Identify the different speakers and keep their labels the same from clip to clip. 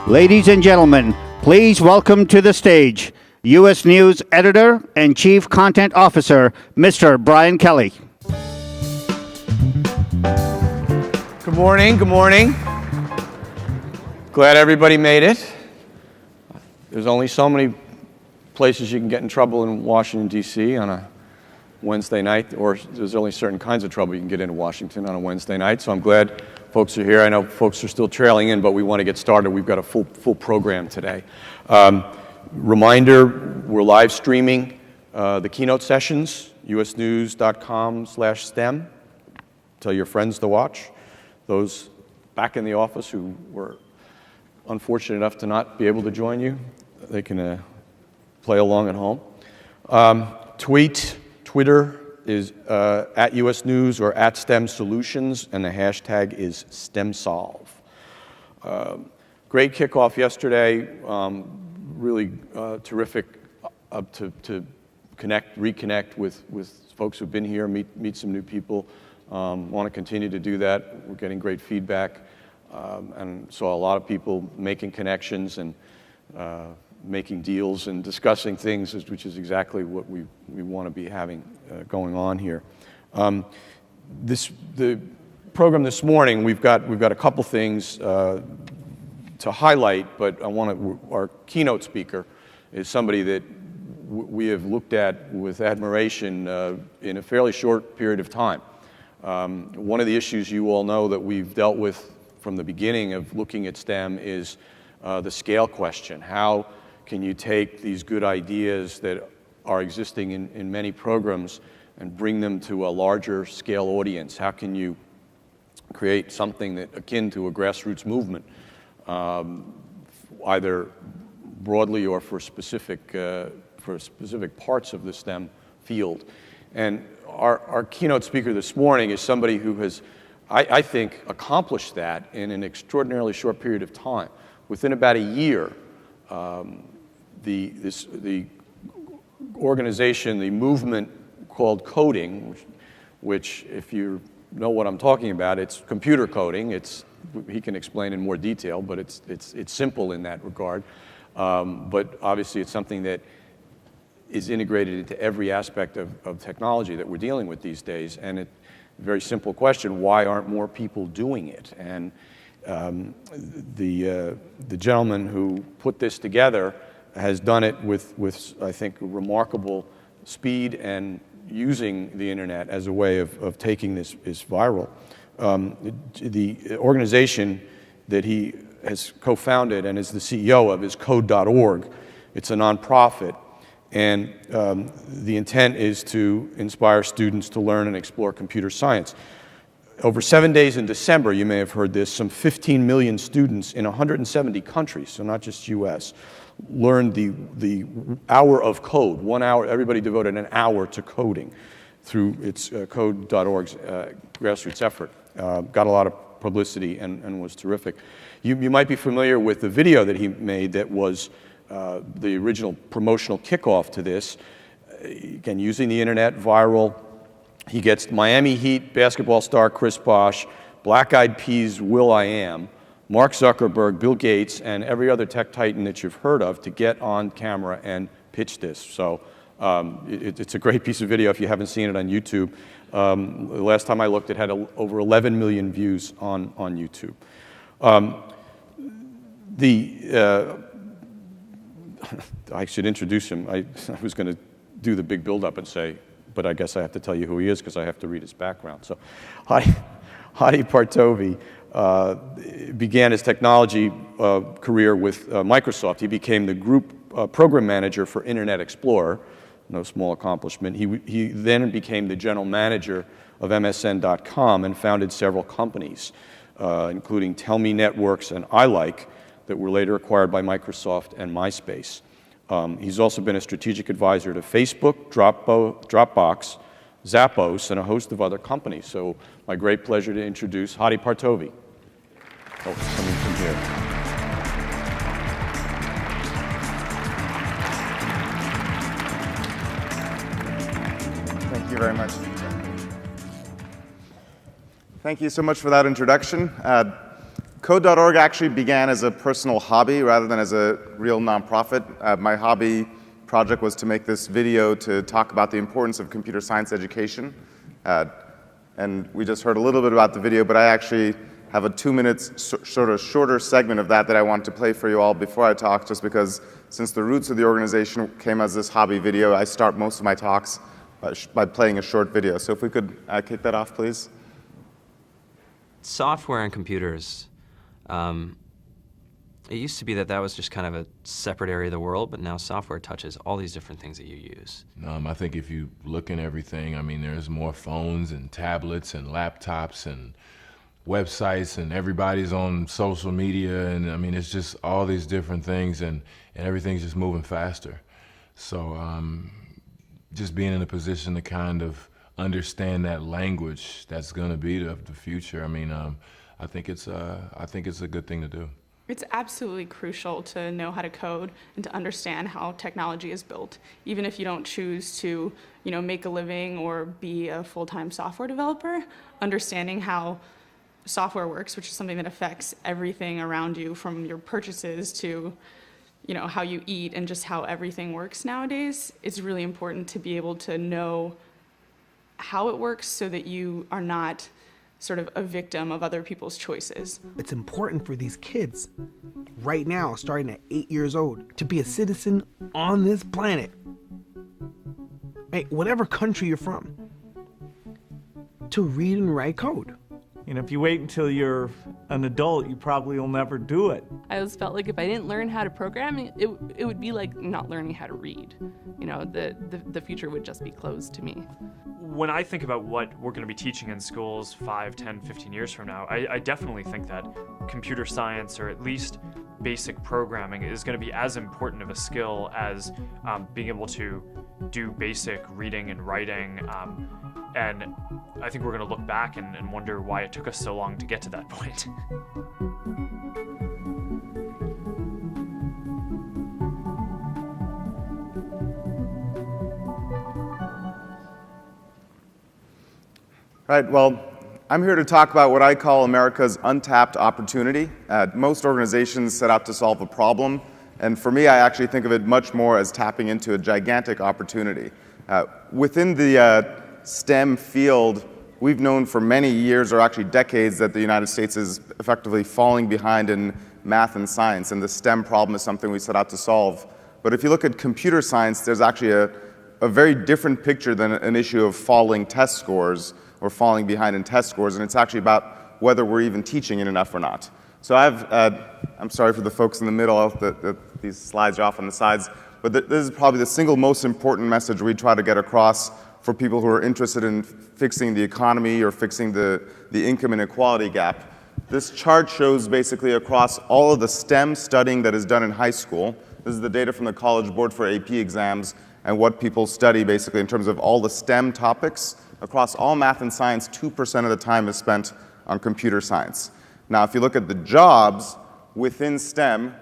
Speaker 1: Ladies and gentlemen, please welcome to the stage U.S. News Editor and Chief Content Officer, Mr. Brian Kelly.
Speaker 2: Good morning, good morning. Glad everybody made it. There's only so many places you can get in trouble in Washington, D.C. on a Wednesday night, or there's only certain kinds of trouble you can get into Washington on a Wednesday night, so I'm glad folks are here. I know folks are still trailing in, but we want to get started. We've got a full program today. Reminder, we're live streaming the keynote sessions, usnews.com/STEM. Tell your friends to watch. Those back in the office who were unfortunate enough to not be able to join you, they can play along at home. Twitter is at US News or at STEM Solutions, and the hashtag is STEMsolve. Great kickoff yesterday, really terrific to reconnect with folks who've been here, meet some new people. Want to continue to do that. We're getting great feedback, and saw a lot of people making connections and making deals and discussing things, which is exactly what we want to be having going on here. The program this morning, we've got a couple things to highlight, but our keynote speaker is somebody that we have looked at with admiration in a fairly short period of time. One of the issues you all know that we've dealt with from the beginning of looking at STEM is the scale question. How can you take these good ideas that are existing in many programs and bring them to a larger scale audience? How can you create something that akin to a grassroots movement, either broadly or for specific parts of the STEM field? And our keynote speaker this morning is somebody who has, I think, accomplished that in an extraordinarily short period of time. Within about a year, the organization, the movement called coding, which if you know what I'm talking about, it's computer coding. He can explain in more detail, but it's simple in that regard. But obviously it's something that is integrated into every aspect of technology that we're dealing with these days. And a very simple question, why aren't more people doing it? And the gentleman who put this together has done it with I think, remarkable speed and using the internet as a way of taking this viral. The organization that he has co-founded and is the CEO of is code.org. It's a nonprofit, and the intent is to inspire students to learn and explore computer science. Over 7 days in December, you may have heard this, some 15 million students in 170 countries, so not just US, learned the hour of code. 1 hour, everybody devoted an hour to coding through its code.org's grassroots effort. Got a lot of publicity and was terrific. You might be familiar with the video that he made that was the original promotional kickoff to this. Again, using the internet, viral. He gets Miami Heat basketball star Chris Bosh, Black Eyed Peas Will.I.Am, Mark Zuckerberg, Bill Gates, and every other tech titan that you've heard of to get on camera and pitch this. So it's a great piece of video if you haven't seen it on YouTube. The last time I looked, it had over 11 million views on YouTube. I should introduce him. I was going to do the big build-up and say, but I guess I have to tell you who he is because I have to read his background. So, Hadi Partovi began his technology career with Microsoft. He became the group program manager for Internet Explorer, no small accomplishment. He then became the general manager of MSN.com and founded several companies, including Tell Me Networks and iLike, that were later acquired by Microsoft and MySpace. He's also been a strategic advisor to Facebook, Dropbox, Zappos, and a host of other companies. So my great pleasure to introduce Hadi Partovi. Oh, coming from here.
Speaker 3: Thank you very much. Thank you so much for that introduction. Code.org actually began as a personal hobby rather than as a real nonprofit. My hobby project was to make this video to talk about the importance of computer science education. And we just heard a little bit about the video, but I actually have a 2-minute sort of shorter segment of that I want to play for you all before I talk, just because since the roots of the organization came as this hobby video, I start most of my talks by playing a short video. So if we could kick that off, please.
Speaker 4: Software and computers. It used to be that was just kind of a separate area of the world, but now software touches all these different things that you use.
Speaker 5: I think if you look in everything, I mean, there's more phones and tablets and laptops and websites, and everybody's on social media, and I mean, it's just all these different things, and everything's just moving faster. So just being in a position to kind of understand that language that's going to be the future, I mean, I think it's a good thing to do.
Speaker 6: It's absolutely crucial to know how to code and to understand how technology is built, even if you don't choose to, make a living or be a full-time software developer. Understanding how software works, which is something that affects everything around you, from your purchases to, how you eat and just how everything works nowadays. It's really important to be able to know how it works so that you are not sort of a victim of other people's choices.
Speaker 7: It's important for these kids right now, starting at 8 years old, to be a citizen on this planet. Hey, whatever country you're from, to read and write code.
Speaker 8: If you wait until you're an adult, you probably will never do it.
Speaker 9: I always felt like if I didn't learn how to program, it would be like not learning how to read. The future would just be closed to me.
Speaker 10: When I think about what we're going to be teaching in schools 5, 10, 15 years from now, I definitely think that computer science, or at least basic programming, is going to be as important of a skill as being able to do basic reading and writing. And I think we're going to look back and wonder why it took us so long to get to that point.
Speaker 3: Right, well, I'm here to talk about what I call America's untapped opportunity. Most organizations set out to solve a problem, and for me, I actually think of it much more as tapping into a gigantic opportunity. Within the STEM field, we've known for many years, or actually decades, that the United States is effectively falling behind in math and science, and the STEM problem is something we set out to solve. But if you look at computer science, there's actually a very different picture than an issue of falling test scores or falling behind in test scores, and it's actually about whether we're even teaching it enough or not. So I'm sorry for the folks in the middle, these slides are off on the sides, but this is probably the single most important message we try to get across for people who are interested in fixing the economy or fixing the income inequality gap. This chart shows basically across all of the STEM studying that is done in high school. This is the data from the College Board for AP exams and what people study basically in terms of all the STEM topics. Across all math and science, 2% of the time is spent on computer science. Now, if you look at the jobs within STEM,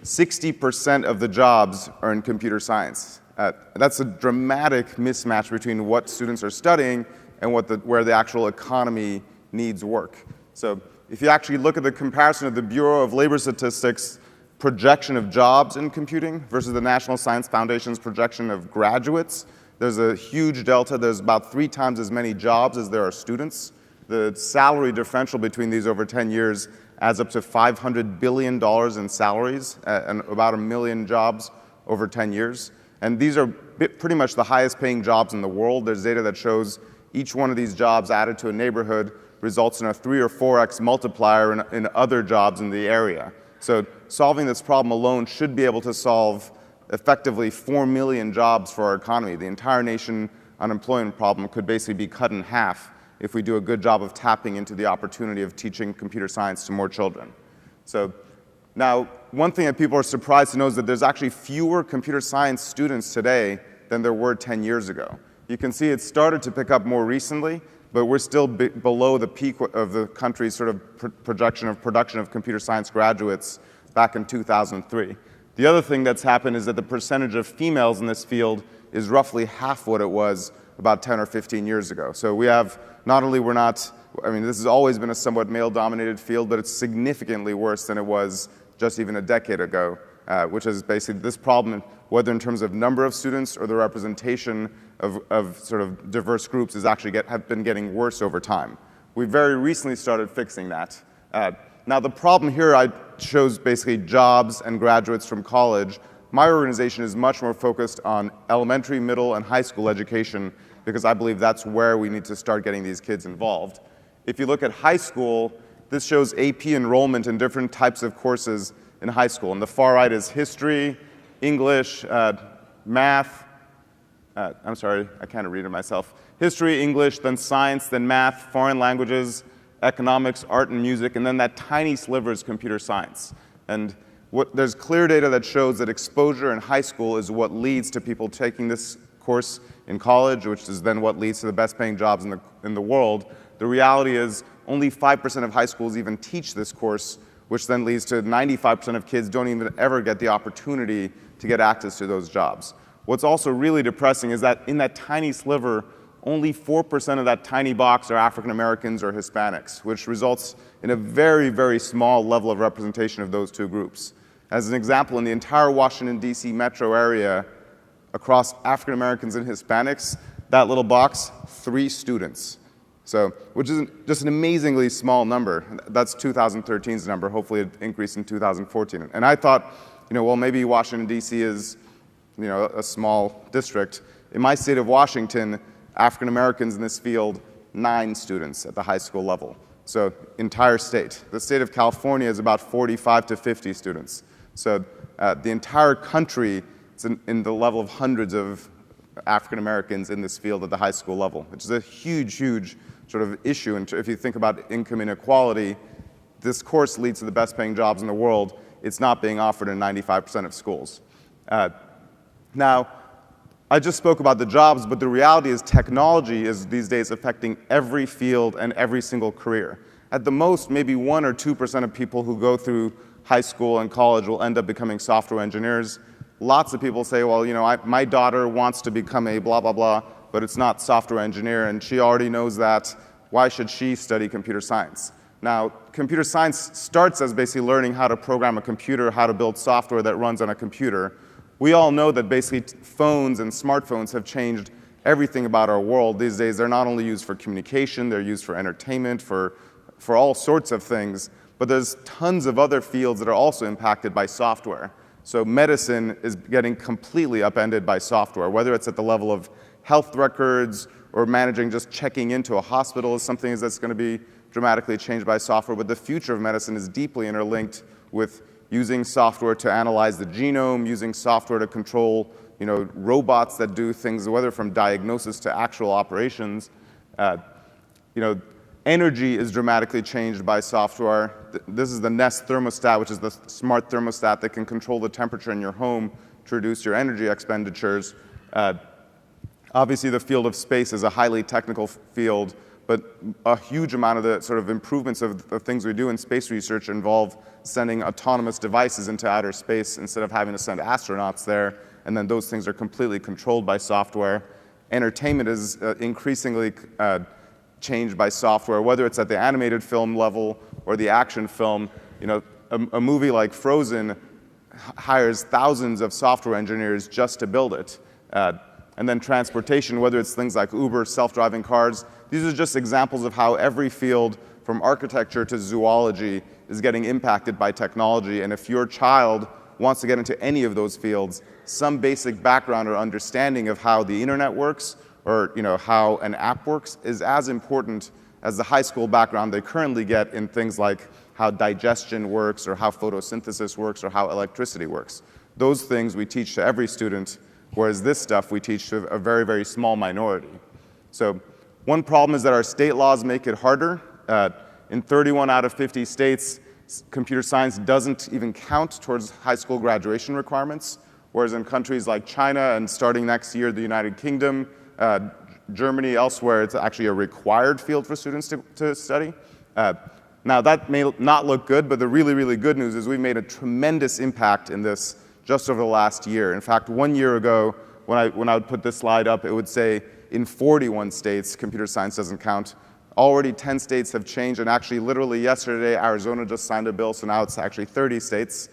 Speaker 3: 60% of the jobs are in computer science. That's a dramatic mismatch between what students are studying and where the actual economy needs work. So if you actually look at the comparison of the Bureau of Labor Statistics projection of jobs in computing versus the National Science Foundation's projection of graduates, there's a huge delta. There's about 3 times as many jobs as there are students. The salary differential between these over 10 years adds up to $500 billion in salaries and about 1 million jobs over 10 years. And these are pretty much the highest paying jobs in the world. There's data that shows each one of these jobs added to a neighborhood results in a 3 or 4x multiplier in other jobs in the area. So solving this problem alone should be able to solve effectively 4 million jobs for our economy. The entire nation unemployment problem could basically be cut in half if we do a good job of tapping into the opportunity of teaching computer science to more children. So now, one thing that people are surprised to know is that there's actually fewer computer science students today than there were 10 years ago. You can see it started to pick up more recently, but we're still below the peak of the country's sort of production of computer science graduates back in 2003. The other thing that's happened is that the percentage of females in this field is roughly half what it was about 10 or 15 years ago. So we have, not only we're not, I mean, this has always been a somewhat male-dominated field, but it's significantly worse than it was just even a decade ago, which is basically this problem, whether in terms of number of students or the representation of sort of diverse groups, have been getting worse over time. We very recently started fixing that. Now the problem here, I chose basically jobs and graduates from college. My organization is much more focused on elementary, middle, and high school education because I believe that's where we need to start getting these kids involved. If you look at high school, this shows AP enrollment in different types of courses in high school. On the far right is history, English, math. I'm sorry, I can't read it myself. History, English, then science, then math, foreign languages, economics, art and music, and then that tiny sliver is computer science. And there's clear data that shows that exposure in high school is what leads to people taking this course in college, which is then what leads to the best paying jobs in the world. The reality is only 5% of high schools even teach this course, which then leads to 95% of kids don't even ever get the opportunity to get access to those jobs. What's also really depressing is that in that tiny sliver, only 4% of that tiny box are African Americans or Hispanics, which results in a very, very small level of representation of those two groups. As an example, in the entire Washington, D.C. metro area, across African Americans and Hispanics, that little box, 3 students. So, which is just an amazingly small number. That's 2013's number. Hopefully it increased in 2014. And I thought, well, maybe Washington, D.C. is, a small district. In my state of Washington, African Americans in this field, 9 students at the high school level. So, entire state. The state of California is about 45 to 50 students. So, the entire country is in the level of hundreds of African Americans in this field at the high school level, which is a huge, huge sort of issue. And if you think about income inequality, this course leads to the best paying jobs in the world. It's not being offered in 95% of schools. Now, I just spoke about the jobs, but the reality is technology is these days affecting every field and every single career. At the most, maybe 1 or 2% of people who go through high school and college will end up becoming software engineers. Lots of people say, well, my daughter wants to become a blah, blah, blah, but it's not software engineer, and she already knows that. Why should she study computer science? Now, computer science starts as basically learning how to program a computer, how to build software that runs on a computer. We all know that basically phones and smartphones have changed everything about our world. These days, they're not only used for communication, they're used for entertainment, for all sorts of things, but there's tons of other fields that are also impacted by software. So medicine is getting completely upended by software, whether it's at the level of health records or managing just checking into a hospital is something that's going to be dramatically changed by software. But the future of medicine is deeply interlinked with using software to analyze the genome, using software to control, robots that do things, whether from diagnosis to actual operations. Energy is dramatically changed by software. This is the Nest thermostat, which is the smart thermostat that can control the temperature in your home to reduce your energy expenditures. Obviously, the field of space is a highly technical field, but a huge amount of the sort of improvements of the things we do in space research involve sending autonomous devices into outer space instead of having to send astronauts there, and then those things are completely controlled by software. Entertainment is increasingly changed by software, whether it's at the animated film level or the action film. A movie like Frozen hires thousands of software engineers just to build it. And then transportation, whether it's things like Uber, self-driving cars, these are just examples of how every field, from architecture to zoology, is getting impacted by technology. And if your child wants to get into any of those fields, some basic background or understanding of how the internet works or how an app works is as important as the high school background they currently get in things like how digestion works or how photosynthesis works or how electricity works. Those things we teach to every student, whereas this stuff we teach to a very, very small minority. So one problem is that our state laws make it harder. In 31 out of 50 states, computer science doesn't even count towards high school graduation requirements, whereas in countries like China and starting next year, the United Kingdom, Germany, elsewhere, it's actually a required field for students to study. Now, that may not look good, but the really, really good news is we've made a tremendous impact in this just over the last year. In fact, 1 year ago, when I would put this slide up, it would say in 41 states, computer science doesn't count. Already 10 states have changed, and actually literally yesterday, Arizona just signed a bill, so now it's actually 30 states,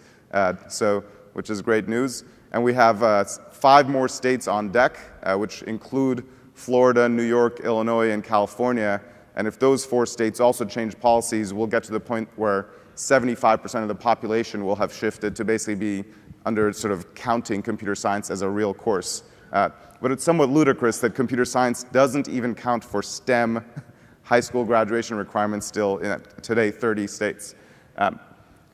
Speaker 3: which is great news. And we have 5 more states on deck, which include Florida, New York, Illinois, and California. And if those 4 states also change policies, we'll get to the point where 75% of the population will have shifted to basically be under sort of counting computer science as a real course. But it's somewhat ludicrous that computer science doesn't even count for STEM high school graduation requirements still in today 30 states.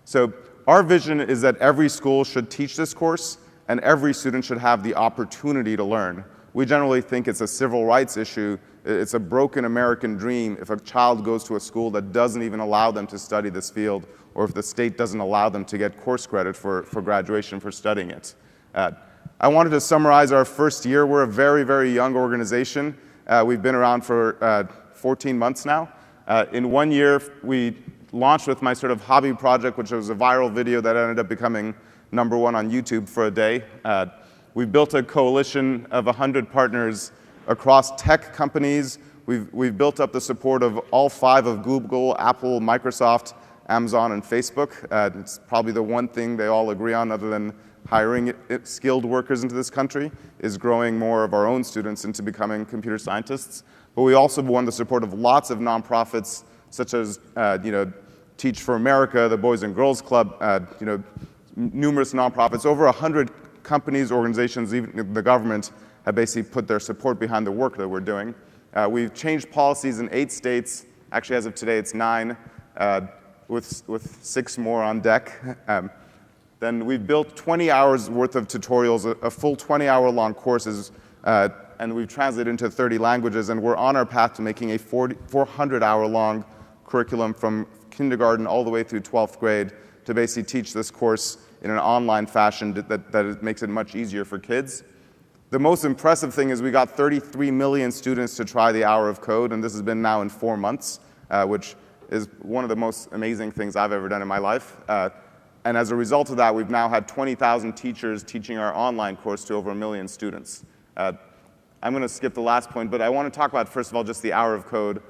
Speaker 3: So our vision is that every school should teach this course and every student should have the opportunity to learn. We generally think it's a civil rights issue. It's a broken American dream if a child goes to a school that doesn't even allow them to study this field, or if the state doesn't allow them to get course credit for graduation for studying it. I wanted to summarize our first year. We're a very, very young organization. We've been around for 14 months now. In 1 year, we launched with my sort of hobby project, which was a viral video that ended up becoming #1 on YouTube for a day. We built a coalition of 100 partners across tech companies. We've built up the support of all 5 of Google, Apple, Microsoft, Amazon, and Facebook. It's probably the one thing they all agree on, other than hiring skilled workers into this country, is growing more of our own students into becoming computer scientists. But we also won the support of lots of nonprofits, such as Teach for America, the Boys and Girls Club, numerous nonprofits. Over 100 companies, organizations, even the government, have basically put their support behind the work that we're doing. We've changed policies in 8 states. Actually, as of today, it's 9, with 6 more on deck. Then we've built 20 hours worth of tutorials, a full 20-hour-long courses, and we've translated into 30 languages, and we're on our path to making a 400-hour-long curriculum from kindergarten all the way through 12th grade to basically teach this course in an online fashion that makes it much easier for kids. The most impressive thing is we got 33 million students to try the hour of code, and this has been now in 4 months, which is one of the most amazing things I've ever done in my life. And as a result of that, we've now had 20,000 teachers teaching our online course to over 1 million students. I'm going to skip the last point, but I want to talk about, first of all, just the hour of code.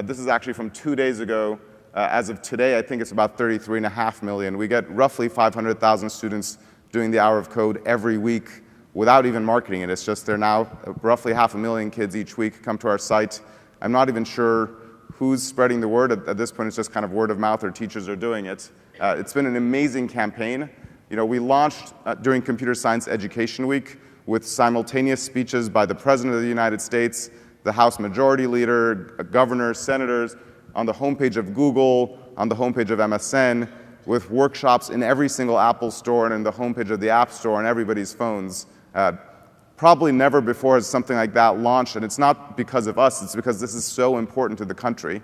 Speaker 3: This is actually from 2 days ago. As of today, I think it's about 33.5 million. We get roughly 500,000 students doing the hour of code every week without even marketing it. It's just they're now roughly 500,000 kids each week come to our site. I'm not even sure who's spreading the word. At this point, it's just kind of word of mouth, or teachers are doing it. It's been an amazing campaign. We launched during Computer Science Education Week with simultaneous speeches by the President of the United States, the House Majority Leader, governors, senators, on the homepage of Google, on the homepage of MSN, with workshops in every single Apple store and in the homepage of the App Store on everybody's phones. Probably never before has something like that launched, and it's not because of us, it's because this is so important to the country.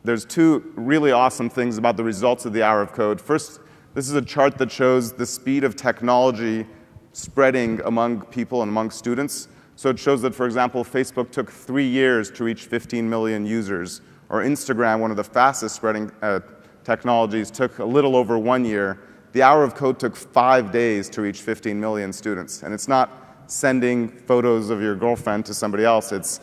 Speaker 3: There's 2 really awesome things about the results of the hour of code. First, this is a chart that shows the speed of technology spreading among people and among students. So it shows that, for example, Facebook took 3 years to reach 15 million users, or Instagram, one of the fastest spreading technologies, took a little over 1 year. The hour of code took 5 days to reach 15 million students. And it's not sending photos of your girlfriend to somebody else. It's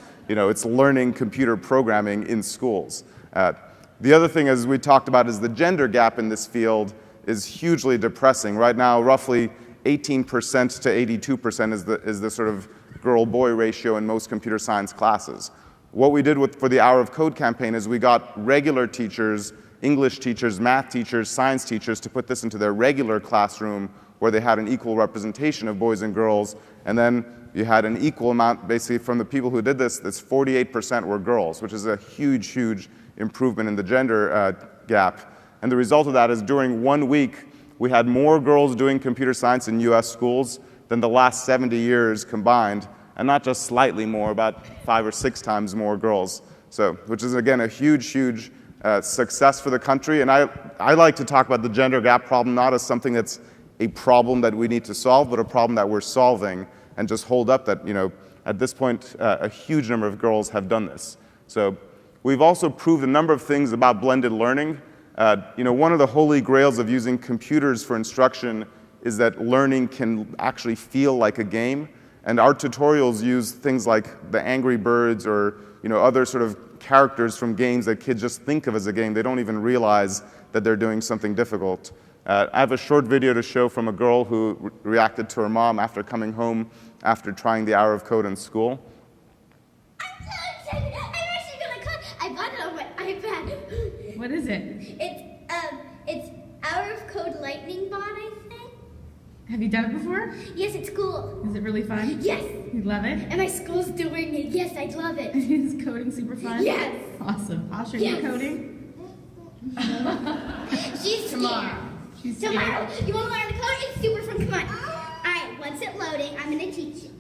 Speaker 3: learning computer programming in schools. The other thing, as we talked about, is the gender gap in this field is hugely depressing. Right now, roughly 18% to 82% is the sort of girl-boy ratio in most computer science classes. What we did for the Hour of Code campaign is we got regular teachers, English teachers, math teachers, science teachers to put this into their regular classroom where they had an equal representation of boys and girls, and then you had an equal amount, basically, from the people who did this. 48% were girls, which is a huge, huge improvement in the gender gap. And the result of that is during 1 week, we had more girls doing computer science in US schools than the last 70 years combined, and not just slightly more, about 5 or 6 times more girls. So, which is, again, a huge, huge success for the country. And I like to talk about the gender gap problem not as something that's a problem that we need to solve, but a problem that we're solving, and just hold up that, at this point, a huge number of girls have done this. So we've also proved a number of things about blended learning. One of the holy grails of using computers for instruction is that learning can actually feel like a game. And our tutorials use things like the Angry Birds or other sort of characters from games that kids just think of as a game. They don't even realize that they're doing something difficult. I have a short video to show from a girl who reacted to her mom after coming home after trying the hour of code in school.
Speaker 11: I'm so excited! I'm actually gonna code. I bought it on my iPad.
Speaker 12: What is it?
Speaker 11: It's Hour of Code Lightning Bot, I think.
Speaker 12: Have you done it before?
Speaker 11: Yes, it's cool.
Speaker 12: Is it really fun?
Speaker 11: Yes.
Speaker 12: You love it?
Speaker 11: And my school's doing it. Yes, I love it.
Speaker 12: Is coding super fun?
Speaker 11: Yes.
Speaker 12: Awesome. I'll show
Speaker 11: Yes.
Speaker 12: you coding.
Speaker 11: She's
Speaker 12: Tomorrow.
Speaker 11: She's Tomorrow. You want to learn to code? It's super fun. Come on. All right, once it's loading, I'm going to teach you.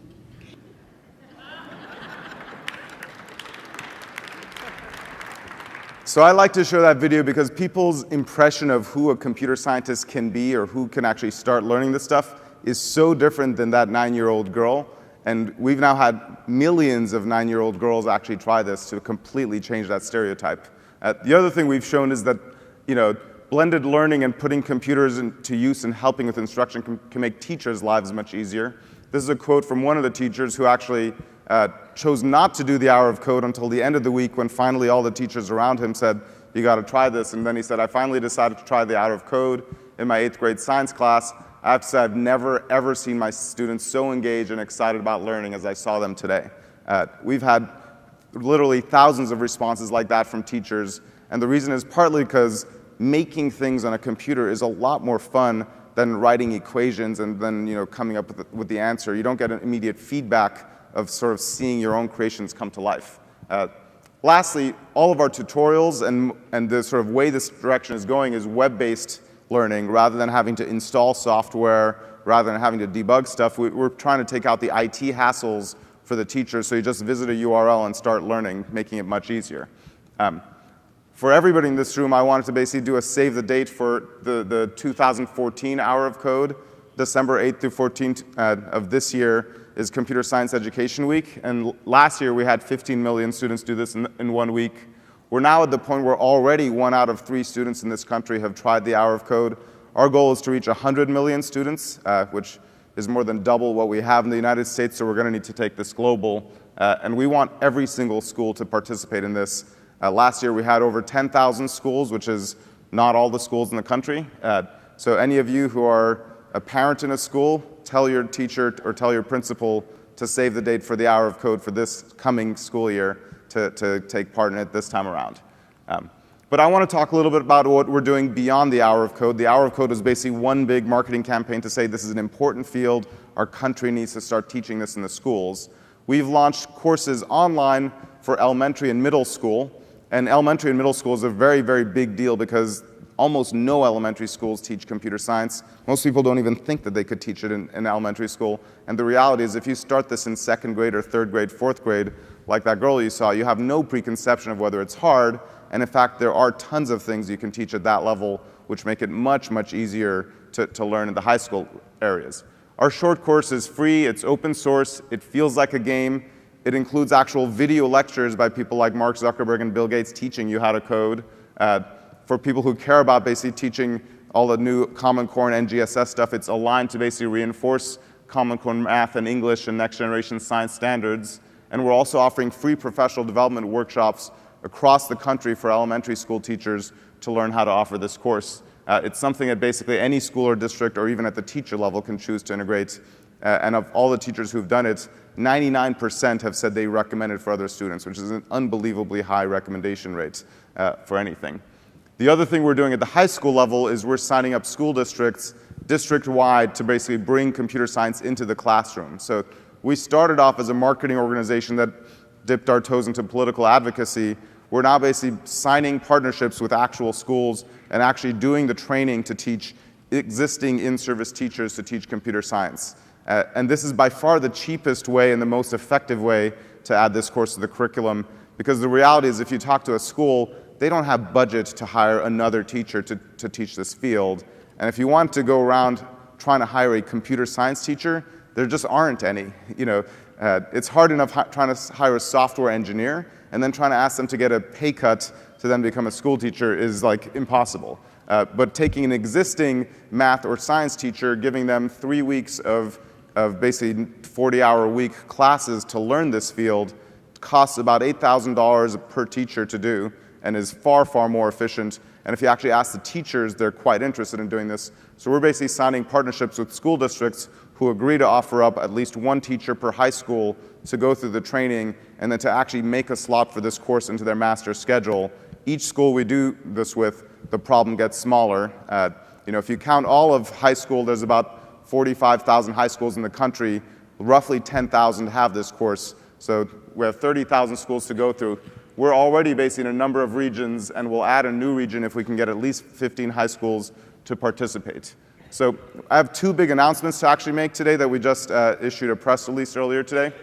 Speaker 3: So I like to show that video because people's impression of who a computer scientist can be or who can actually start learning this stuff is so different than that 9-year-old girl. And we've now had millions of 9-year-old girls actually try this to completely change that stereotype. The other thing we've shown is that, blended learning and putting computers into use and helping with instruction can make teachers' lives much easier. This is a quote from one of the teachers who actually chose not to do the hour of code until the end of the week when finally all the teachers around him said, you got to try this. And then he said, I finally decided to try the hour of code in my 8th grade science class. I have to say I've never, ever seen my students so engaged and excited about learning as I saw them today. We've had literally thousands of responses like that from teachers. And the reason is partly because making things on a computer is a lot more fun than writing equations and then coming up with the answer. You don't get an immediate feedback of sort of seeing your own creations come to life. Lastly, all of our tutorials and the sort of way this direction is going is web-based learning. Rather than having to install software, rather than having to debug stuff, we're trying to take out the IT hassles for the teachers, so you just visit a URL and start learning, making it much easier. For everybody in this room, I wanted to basically do a save the date for the 2014 Hour of Code. December 8th through 14th of this year is Computer Science Education Week. And last year, we had 15 million students do this in 1 week. We're now at the point where already 1 out of 3 students in this country have tried the Hour of Code. Our goal is to reach 100 million students, which is more than double what we have in the United States, so we're going to need to take this global. And we want every single school to participate in this. Last year, we had over 10,000 schools, which is not all the schools in the country. So any of you who are a parent in a school, tell your teacher or tell your principal to save the date for the Hour of Code for this coming school year to take part in it this time around. But I want to talk a little bit about what we're doing beyond the Hour of Code. The Hour of Code is basically one big marketing campaign to say this is an important field. Our country needs to start teaching this in the schools. We've launched courses online for elementary and middle school. And elementary and middle school is a very, very big deal because almost no elementary schools teach computer science. Most people don't even think that they could teach it in elementary school. And the reality is if you start this in 2nd grade or 3rd grade, 4th grade, like that girl you saw, you have no preconception of whether it's hard. And in fact, there are tons of things you can teach at that level which make it much, much easier to learn in the high school areas. Our short course is free, it's open source, it feels like a game. It includes actual video lectures by people like Mark Zuckerberg and Bill Gates teaching you how to code. For people who care about basically teaching all the new Common Core and NGSS stuff, it's aligned to basically reinforce Common Core math and English and next generation science standards. And we're also offering free professional development workshops across the country for elementary school teachers to learn how to offer this course. It's something that basically any school or district or even at the teacher level can choose to integrate. And of all the teachers who've done it, 99% have said they recommend it for other students, which is an unbelievably high recommendation rate for anything. The other thing we're doing at the high school level is we're signing up school districts district-wide to basically bring computer science into the classroom. So we started off as a marketing organization that dipped our toes into political advocacy. We're now basically signing partnerships with actual schools and actually doing the training to teach existing in-service teachers to teach computer science. And this is by far the cheapest way and the most effective way to add this course to the curriculum, because the reality is if you talk to a school, they don't have budget to hire another teacher to teach this field. And if you want to go around trying to hire a computer science teacher, there just aren't any. It's hard enough trying to hire a software engineer, and then trying to ask them to get a pay cut to then become a school teacher is like impossible. But taking an existing math or science teacher, giving them 3 weeks of basically 40-hour-a-week classes to learn this field costs about $8,000 per teacher to do and is far, far more efficient. And if you actually ask the teachers, they're quite interested in doing this. So we're basically signing partnerships with school districts who agree to offer up at least one teacher per high school to go through the training and then to actually make a slot for this course into their master's schedule. Each school we do this with, the problem gets smaller. If you count all of high school, there's about 45,000 high schools in the country. Roughly 10,000 have this course. So we have 30,000 schools to go through. We're already based in a number of regions, and we'll add a new region if we can get at least 15 high schools to participate. So I have 2 big announcements to actually make today that we just issued a press release earlier today.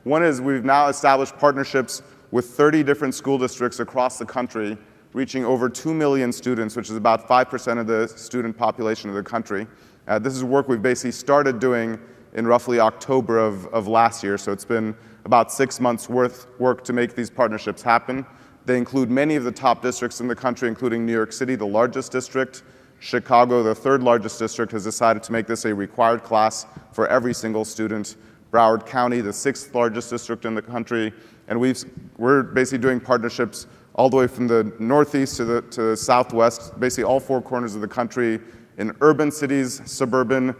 Speaker 3: One is we've now established partnerships with 30 different school districts across the country, reaching over 2 million students, which is about 5% of the student population of the country. This is work we've basically started doing in roughly October of last year, so it's been about 6 months worth work to make these partnerships happen. They include many of the top districts in the country, including New York City, the largest district. Chicago, the 3rd largest district, has decided to make this a required class for every single student. Broward County, the 6th largest district in the country. And we're basically doing partnerships all the way from the northeast to the southwest, basically all 4 corners of the country, in urban cities, suburban,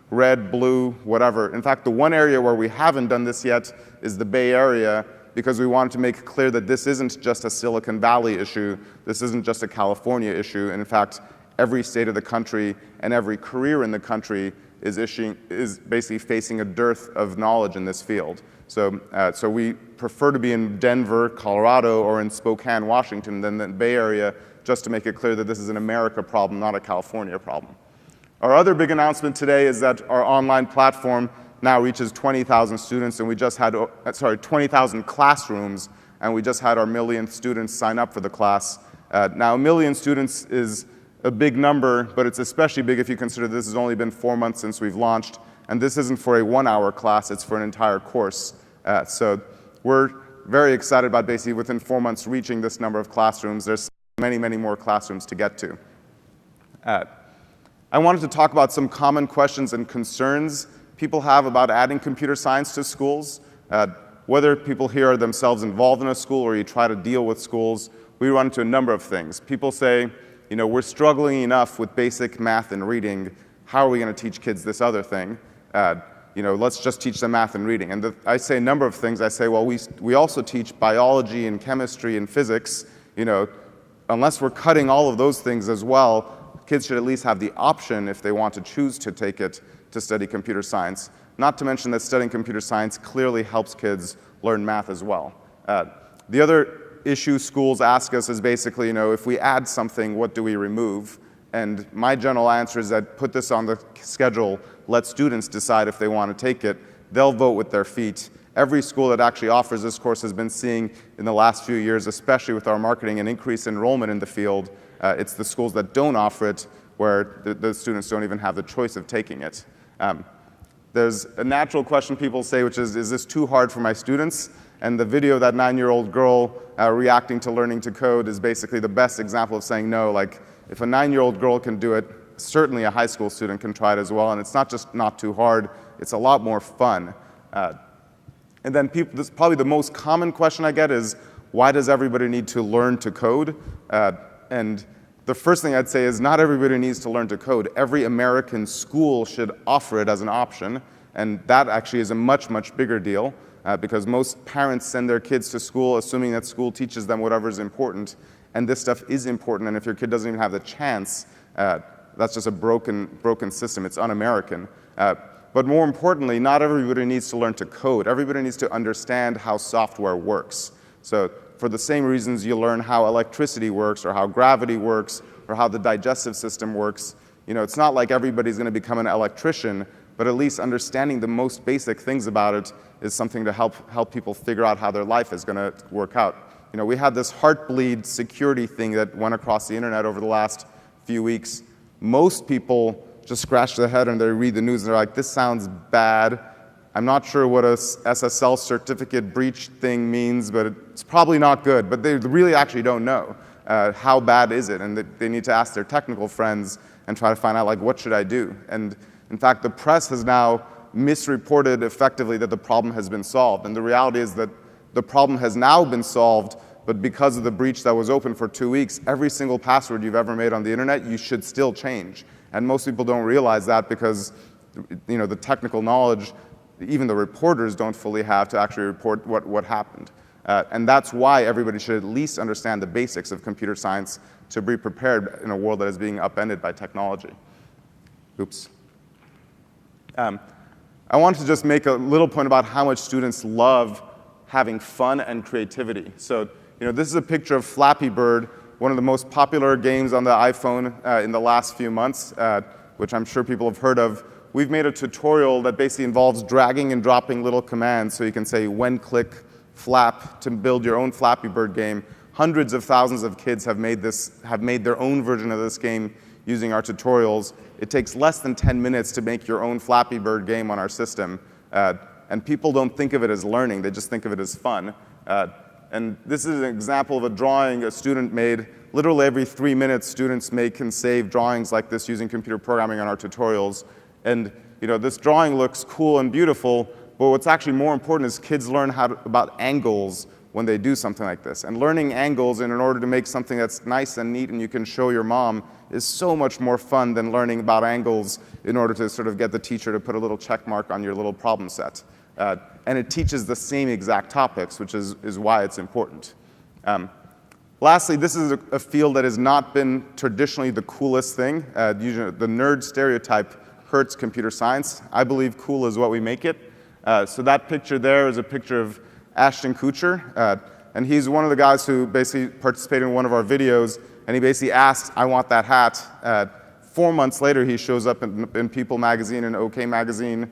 Speaker 3: red, blue, whatever. In fact, the one area where we haven't done this yet is the Bay Area, because we wanted to make clear that this isn't just a Silicon Valley issue, this isn't just a California issue, and in fact, every state of the country and every career in the country is basically facing a dearth of knowledge in this field. So we prefer to be in Denver, Colorado, or in Spokane, Washington, than the Bay Area, just to make it clear that this is an America problem, not a California problem. Our other big announcement today is that our online platform now reaches 20,000 students, and we just had, 20,000 classrooms, and we just had our millionth students sign up for the class. Now, 1 million students is a big number, but it's especially big if you consider this has only been 4 months since we've launched, and this isn't for a 1-hour class, it's for an entire course. So we're very excited about basically within 4 months reaching this number of classrooms. There's many, many more classrooms to get to. I wanted to talk about some common questions and concerns people have about adding computer science to schools. Whether people here are themselves involved in a school or you try to deal with schools, we run into a number of things. People say, we're struggling enough with basic math and reading. How are we going to teach kids this other thing? Let's just teach them math and reading. And I say a number of things. I say, well, we also teach biology and chemistry and physics. Unless we're cutting all of those things as well, kids should at least have the option, if they want to choose to take it, to study computer science. Not to mention that studying computer science clearly helps kids learn math as well. The other issue schools ask us is basically, if we add something, what do we remove? And my general answer is that put this on the schedule, let students decide if they want to take it. They'll vote with their feet. Every school that actually offers this course has been seeing in the last few years, especially with our marketing, an increased enrollment in the field. It's the schools that don't offer it where the students don't even have the choice of taking it. There's a natural question people say, which is this too hard for my students? And the video of that 9-year-old girl reacting to learning to code is basically the best example of saying no. Like, if a 9-year-old girl can do it, certainly a high school student can try it as well. And it's not just not too hard, it's a lot more fun. And then probably the most common question I get is, why does everybody need to learn to code? And the first thing I'd say is not everybody needs to learn to code. Every American school should offer it as an option, and that actually is a much, much bigger deal because most parents send their kids to school assuming that school teaches them whatever is important, and this stuff is important, and if your kid doesn't even have the chance, that's just a broken system. It's un-American. But more importantly, not everybody needs to learn to code. Everybody needs to understand how software works. So for the same reasons you learn how electricity works or how gravity works or how the digestive system works, it's not like everybody's going to become an electrician, but at least understanding the most basic things about it is something to help people figure out how their life is going to work out. We had this Heartbleed security thing that went across the internet over the last few weeks. Most people just scratch their head and they read the news and they're like, this sounds bad. I'm not sure what a SSL certificate breach thing means, but it's probably not good. But they really actually don't know. how bad is it? And they need to ask their technical friends and try to find out, like, what should I do? And in fact, the press has now misreported effectively that the problem has been solved. And the reality is that the problem has now been solved, but because of the breach that was open for 2 weeks, every single password you've ever made on the internet, you should still change. And most people don't realize that because, you know, the technical knowledge, even the reporters don't fully have to actually report what happened. And that's why everybody should at least understand the basics of computer science to be prepared in a world that is being upended by technology. Oops. I want to just make a little point about how much students love having fun and creativity. So, you know, this is a picture of Flappy Bird, one of the most popular games on the iPhone in the last few months, which I'm sure people have heard of. We've made a tutorial that basically involves dragging and dropping little commands, so you can say when click flap to build your own Flappy Bird game. Hundreds of thousands of kids have made their own version of this game using our tutorials. It takes less than 10 minutes to make your own Flappy Bird game on our system. And people don't think of it as learning, they just think of it as fun. And this is an example of a drawing a student made. Literally every 3 minutes, students make and save drawings like this using computer programming on our tutorials. And you know, this drawing looks cool and beautiful, but what's actually more important is kids learn about angles when they do something like this. And learning angles in order to make something that's nice and neat and you can show your mom is so much more fun than learning about angles in order to sort of get the teacher to put a little check mark on your little problem set. And it teaches the same exact topics, which is why it's important. Lastly, this is a field that has not been traditionally the coolest thing. Usually the nerd stereotype hurts computer science. I believe cool is what we make it. So that picture there is a picture of Ashton Kutcher. And he's one of the guys who basically participated in one of our videos. And he basically asked, I want that hat. 4 months later, he shows up in People magazine and OK magazine.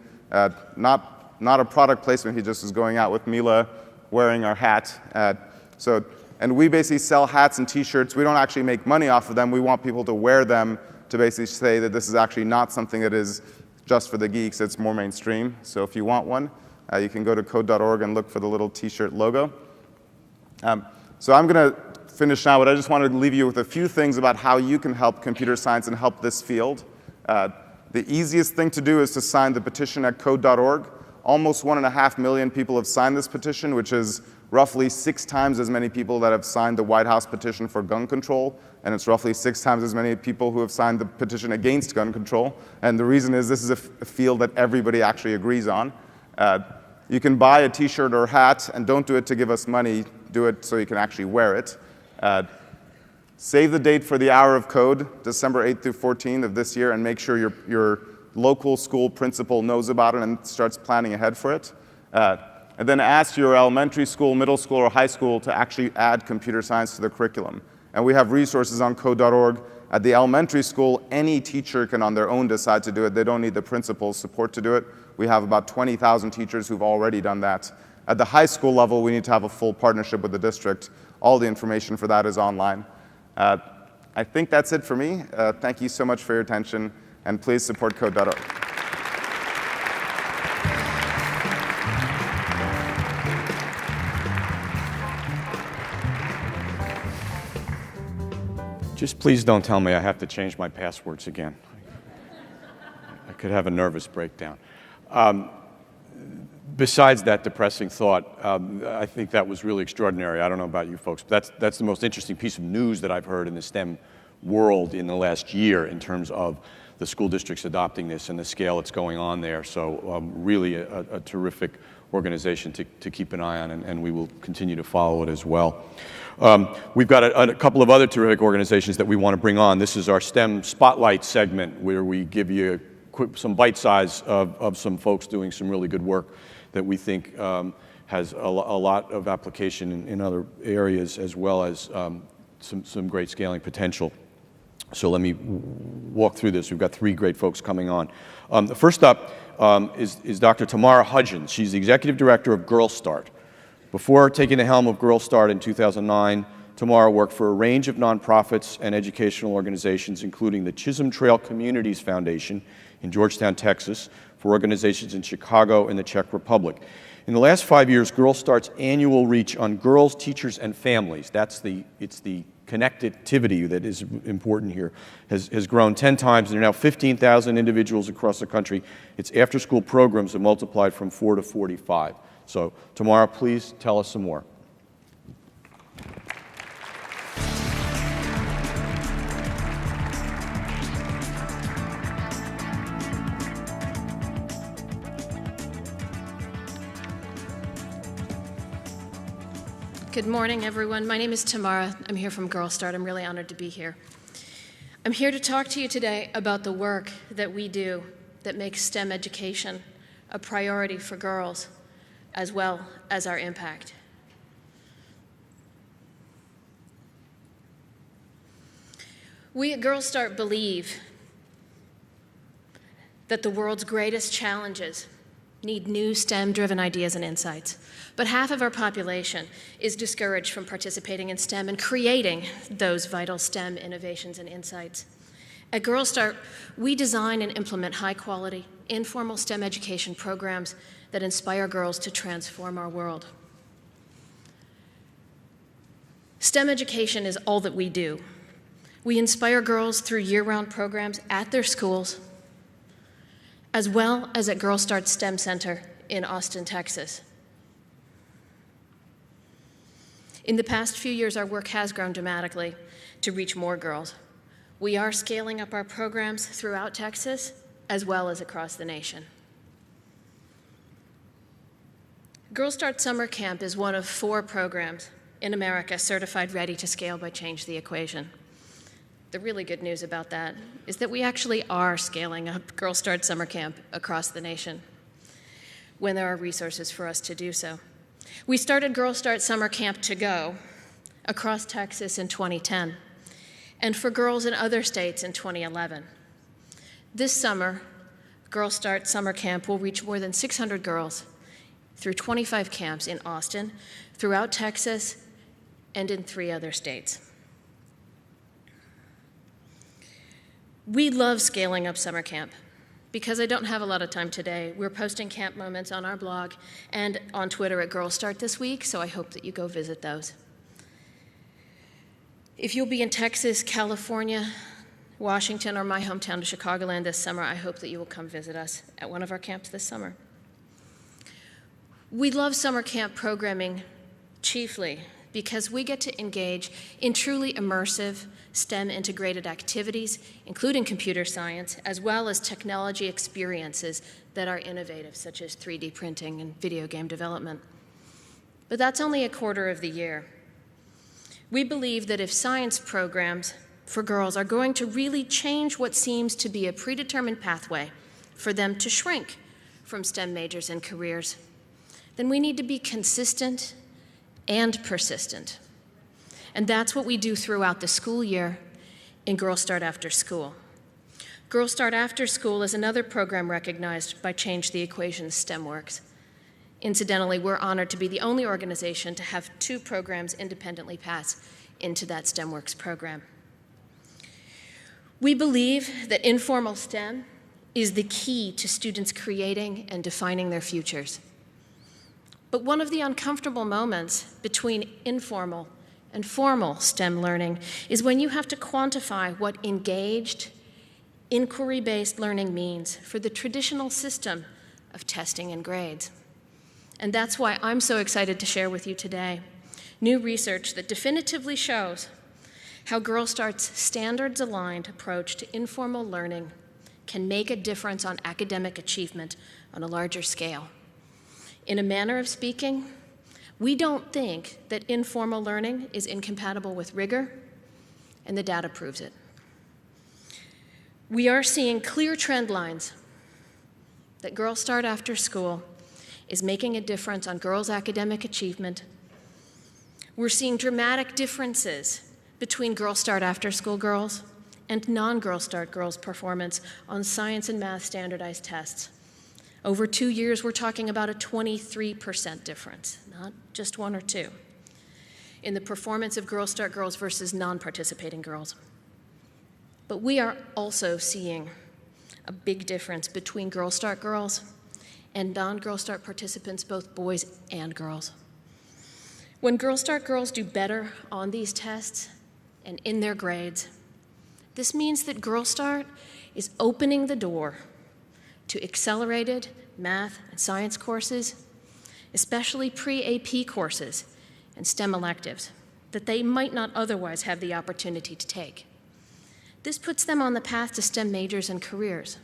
Speaker 3: Not a product placement, he just was going out with Mila wearing our hat. And we basically sell hats and t-shirts. We don't actually make money off of them. We want people to wear them to basically say that this is actually not something that is just for the geeks, it's more mainstream. So if you want one, you can go to code.org and look for the little t-shirt logo. So I'm going to finish now, but I just wanted to leave you with a few things about how you can help computer science and help this field. The easiest thing to do is to sign the petition at code.org. Almost 1.5 million people have signed this petition, which is roughly 6 times as many people that have signed the White House petition for gun control, and it's roughly 6 times as many people who have signed the petition against gun control. And the reason is this is a field that everybody actually agrees on. You can buy a t-shirt or a hat, and don't do it to give us money, do it so you can actually wear it. Save the date for the Hour of Code, December 8th through 14th of this year, and make sure your local school principal knows about it and starts planning ahead for it. And then ask your elementary school, middle school, or high school to actually add computer science to the curriculum. And we have resources on code.org. At the elementary school, any teacher can on their own decide to do it. They don't need the principal's support to do it. We have about 20,000 teachers who've already done that. At the high school level, we need to have a full partnership with the district. All the information for that is online. I think that's it for me. Thank you so much for your attention, and please support code.org.
Speaker 2: Just please don't tell me I have to change my passwords again. I could have a nervous breakdown. Besides that depressing thought, I think that was really extraordinary. I don't know about you folks, but that's the most interesting piece of news that I've heard in the STEM world in the last year in terms of the school districts adopting this and the scale that's going on there. So really a terrific organization to keep an eye on, and we will continue to follow it as well. We've got a couple of other terrific organizations that we want to bring on. This is our STEM Spotlight segment, where we give you some bite size of some folks doing some really good work that we think has a lot of application in other areas, as well as some great scaling potential. So let me walk through this. We've got 3 great folks coming on. The first up is Dr. Tamara Hudgens. She's the Executive Director of Girl Start. Before taking the helm of Girl Start in 2009, Tamara worked for a range of nonprofits and educational organizations, including the Chisholm Trail Communities Foundation in Georgetown, Texas, for organizations in Chicago and the Czech Republic. In the last 5 years, Girl Start's annual reach on girls, teachers, and families, it's the connectivity that is important here has grown 10 times. There are now 15,000 individuals across the country. Its after-school programs have multiplied from 4 to 45. So Tamara, please tell us some more.
Speaker 13: Good morning, everyone. My name is Tamara. I'm here from Girl Start. I'm really honored to be here. I'm here to talk to you today about the work that we do that makes STEM education a priority for girls, as well as our impact. We at Girl Start believe that the world's greatest challenges need new STEM-driven ideas and insights. But half of our population is discouraged from participating in STEM and creating those vital STEM innovations and insights. At Girl Start, we design and implement high-quality, informal STEM education programs that inspire girls to transform our world. STEM education is all that we do. We inspire girls through year-round programs at their schools, as well as at Girl Start STEM Center in Austin, Texas. In the past few years, our work has grown dramatically to reach more girls. We are scaling up our programs throughout Texas, as well as across the nation. Girl Start Summer Camp is one of 4 programs in America certified ready to scale by Change the Equation. The really good news about that is that we actually are scaling up Girl Start Summer Camp across the nation when there are resources for us to do so. We started Girl Start Summer Camp to go across Texas in 2010 and for girls in other states in 2011. This summer, Girl Start Summer Camp will reach more than 600 girls through 25 camps in Austin, throughout Texas, and in 3 other states. We love scaling up summer camp. Because I don't have a lot of time today, we're posting camp moments on our blog and on Twitter at Girl Start this week, so I hope that you go visit those. If you'll be in Texas, California, Washington, or my hometown of Chicagoland this summer, I hope that you will come visit us at one of our camps this summer. We love summer camp programming chiefly because we get to engage in truly immersive STEM integrated activities, including computer science, as well as technology experiences that are innovative, such as 3D printing and video game development. But that's only a quarter of the year. We believe that if science programs for girls are going to really change what seems to be a predetermined pathway for them to shrink from STEM majors and careers, then we need to be consistent and persistent. And that's what we do throughout the school year in Girl Start After School. Girl Start After School is another program recognized by Change the Equation's STEMworks. Incidentally, we're honored to be the only organization to have 2 programs independently pass into that STEMworks program. We believe that informal STEM is the key to students creating and defining their futures. But one of the uncomfortable moments between informal and formal STEM learning is when you have to quantify what engaged, inquiry-based learning means for the traditional system of testing and grades. And that's why I'm so excited to share with you today new research that definitively shows how Girl Start's standards-aligned approach to informal learning can make a difference on academic achievement on a larger scale. In a manner of speaking, we don't think that informal learning is incompatible with rigor, and the data proves it. We are seeing clear trend lines that Girl Start After School is making a difference on girls' academic achievement. We're seeing dramatic differences between Girl Start After School girls and non-Girl Start girls' performance on science and math standardized tests. Over 2 years, we're talking about a 23% difference, not just 1 or 2, in the performance of Girl Start girls versus non-participating girls. But we are also seeing a big difference between Girl Start girls and non-Girl Start participants, both boys and girls. When Girl Start girls do better on these tests and in their grades. This means that Girl Start is opening the door to accelerated math and science courses, especially pre-AP courses and STEM electives that they might not otherwise have the opportunity to take. This puts them on the path to STEM majors and careers.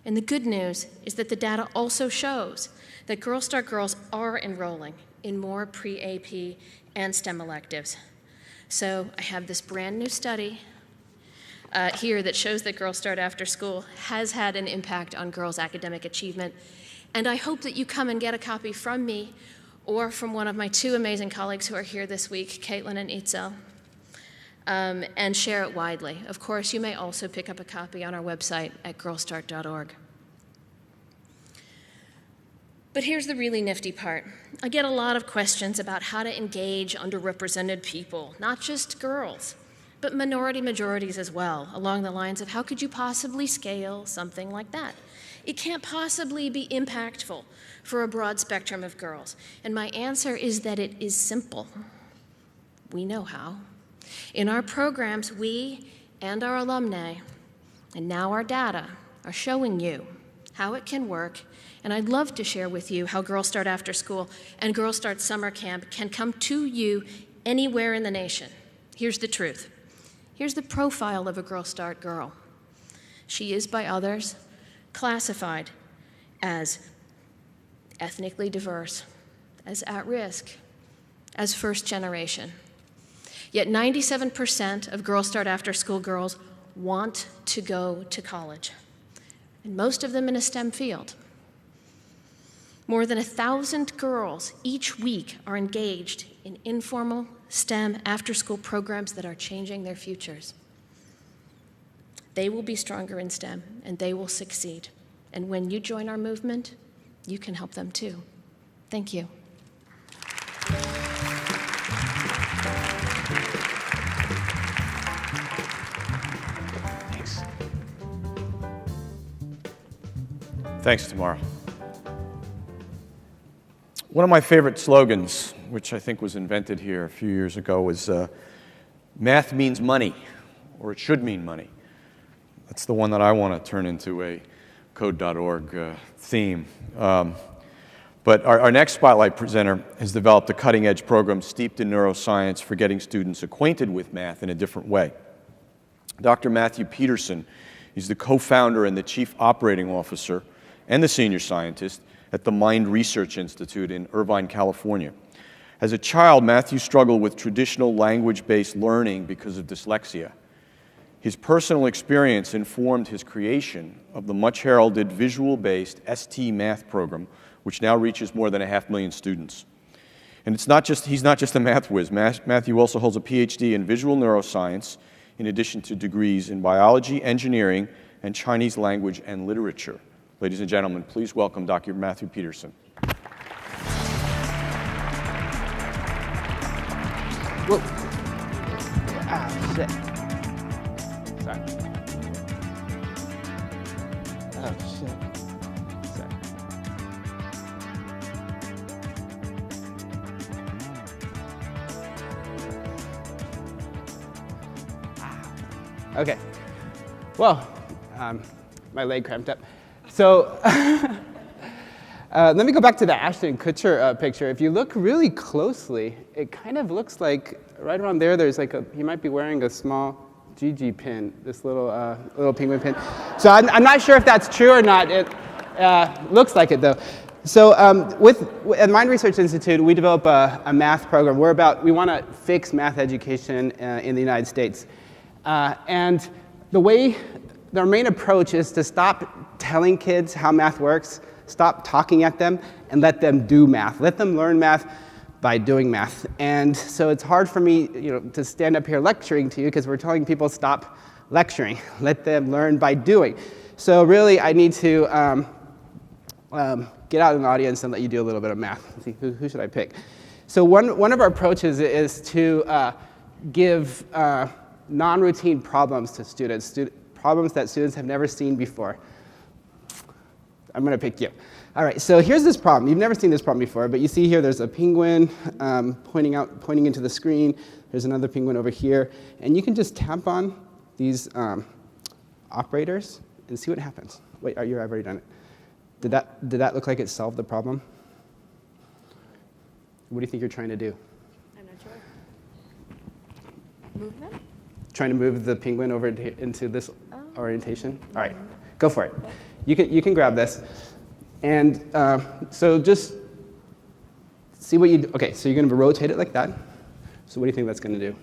Speaker 13: And the good news is that the data also shows that Girl Start girls are enrolling in more pre-AP and STEM electives. So I have this brand new study here that shows that Girl Start After School has had an impact on girls' academic achievement. And I hope that you come and get a copy from me or from one of my two amazing colleagues who are here this week, Caitlin and Itzel, and share it widely. Of course, you may also pick up a copy on our website at girlstart.org. But here's the really nifty part. I get a lot of questions about how to engage underrepresented people, not just girls, but minority majorities as well, along the lines of how could you possibly scale something like that? It can't possibly be impactful for a broad spectrum of girls. And my answer is that it is simple. We know how. In our programs, we and our alumni, and now our data, are showing you how it can work. And I'd love to share with you how Girl Start After School and Girl Start Summer Camp can come to you anywhere in the nation. Here's the truth. Here's the profile of a Girl Start girl. She is, by others, classified as ethnically diverse, as at risk, as first generation. Yet 97% of Girl Start After School girls want to go to college, and most of them in a STEM field. More than 1,000 girls each week are engaged in informal STEM after-school programs that are changing their futures. They will be stronger in STEM, and they will succeed. And when you join our movement, you can help them too. Thank you.
Speaker 2: Thanks, Tamara. One of my favorite slogans, which I think was invented here a few years ago, was math means money, or it should mean money. That's the one that I want to turn into a code.org theme. But our next Spotlight presenter has developed a cutting-edge program steeped in neuroscience for getting students acquainted with math in a different way. Dr. Matthew Peterson is the co-founder and the chief operating officer and the senior scientist at the Mind Research Institute in Irvine, California. As a child, Matthew struggled with traditional language-based learning because of dyslexia. His personal experience informed his creation of the much-heralded visual-based ST Math program, which now reaches more than 500,000 students. And he's not just a math whiz. Matthew also holds a PhD in visual neuroscience, in addition to degrees in biology, engineering, and Chinese language and literature. Ladies and gentlemen, please welcome Dr. Matthew Peterson.
Speaker 14: Whoa. Ah, shit. Sorry. Oh, shit. Sorry. Okay. Well, my leg cramped up. So let me go back to the Ashton Kutcher picture. If you look really closely, it kind of looks like right around there, there's like he might be wearing a small GG pin, this little penguin pin. So I'm not sure if that's true or not. It looks like it though. So at Mind Research Institute, we develop a math program. We want to fix math education in the United States. And our main approach is to stop telling kids how math works, stop talking at them, and let them do math. Let them learn math by doing math. And so it's hard for me, to stand up here lecturing to you because we're telling people stop lecturing. Let them learn by doing. So really, I need to get out in the audience and let you do a little bit of math. Let's see, who should I pick? So one of our approaches is to give non-routine problems to students, problems that students have never seen before. I'm going to pick you. All right, so here's this problem. You've never seen this problem before, but you see here there's a penguin pointing into the screen. There's another penguin over here. And you can just tap on these operators and see what happens. Wait, I've already done it. Did that look like it solved the problem? What do you think you're trying to do?
Speaker 9: I'm not sure. Move them?
Speaker 14: Trying to move the penguin over into this orientation? All right, go for it. You can grab this. And so just see what you do. Okay, so you're going to rotate it like that. So what do you think that's going to do?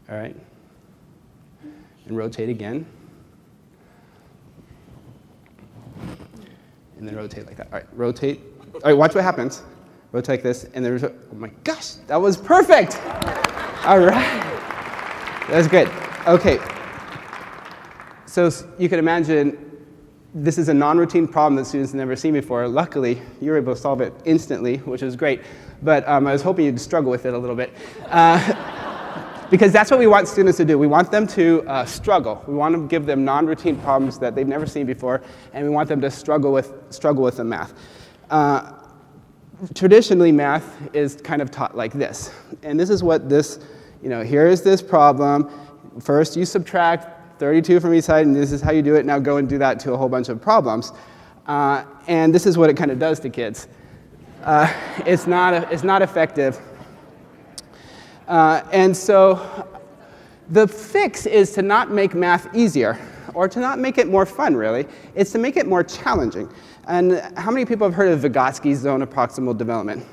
Speaker 14: All right. And rotate again. And then rotate like that. All right, rotate. All right, watch what happens. Rotate like this, and there's, oh my gosh, that was perfect. All right. That's good. Okay. So you can imagine this is a non-routine problem that students have never seen before. Luckily, you were able to solve it instantly, which is great. But I was hoping you'd struggle with it a little bit. Because that's what we want students to do. We want them to struggle. We want to give them non-routine problems that they've never seen before, and we want them to struggle with the math. Traditionally, math is kind of taught like this. And this is what this, here's this problem. First, you subtract 32 from each side, and this is how you do it. Now go and do that to a whole bunch of problems. And this is what it kind of does to kids. It's not effective. And so the fix is to not make math easier, or to not make it more fun, really. It's to make it more challenging. And how many people have heard of Vygotsky's zone of proximal development?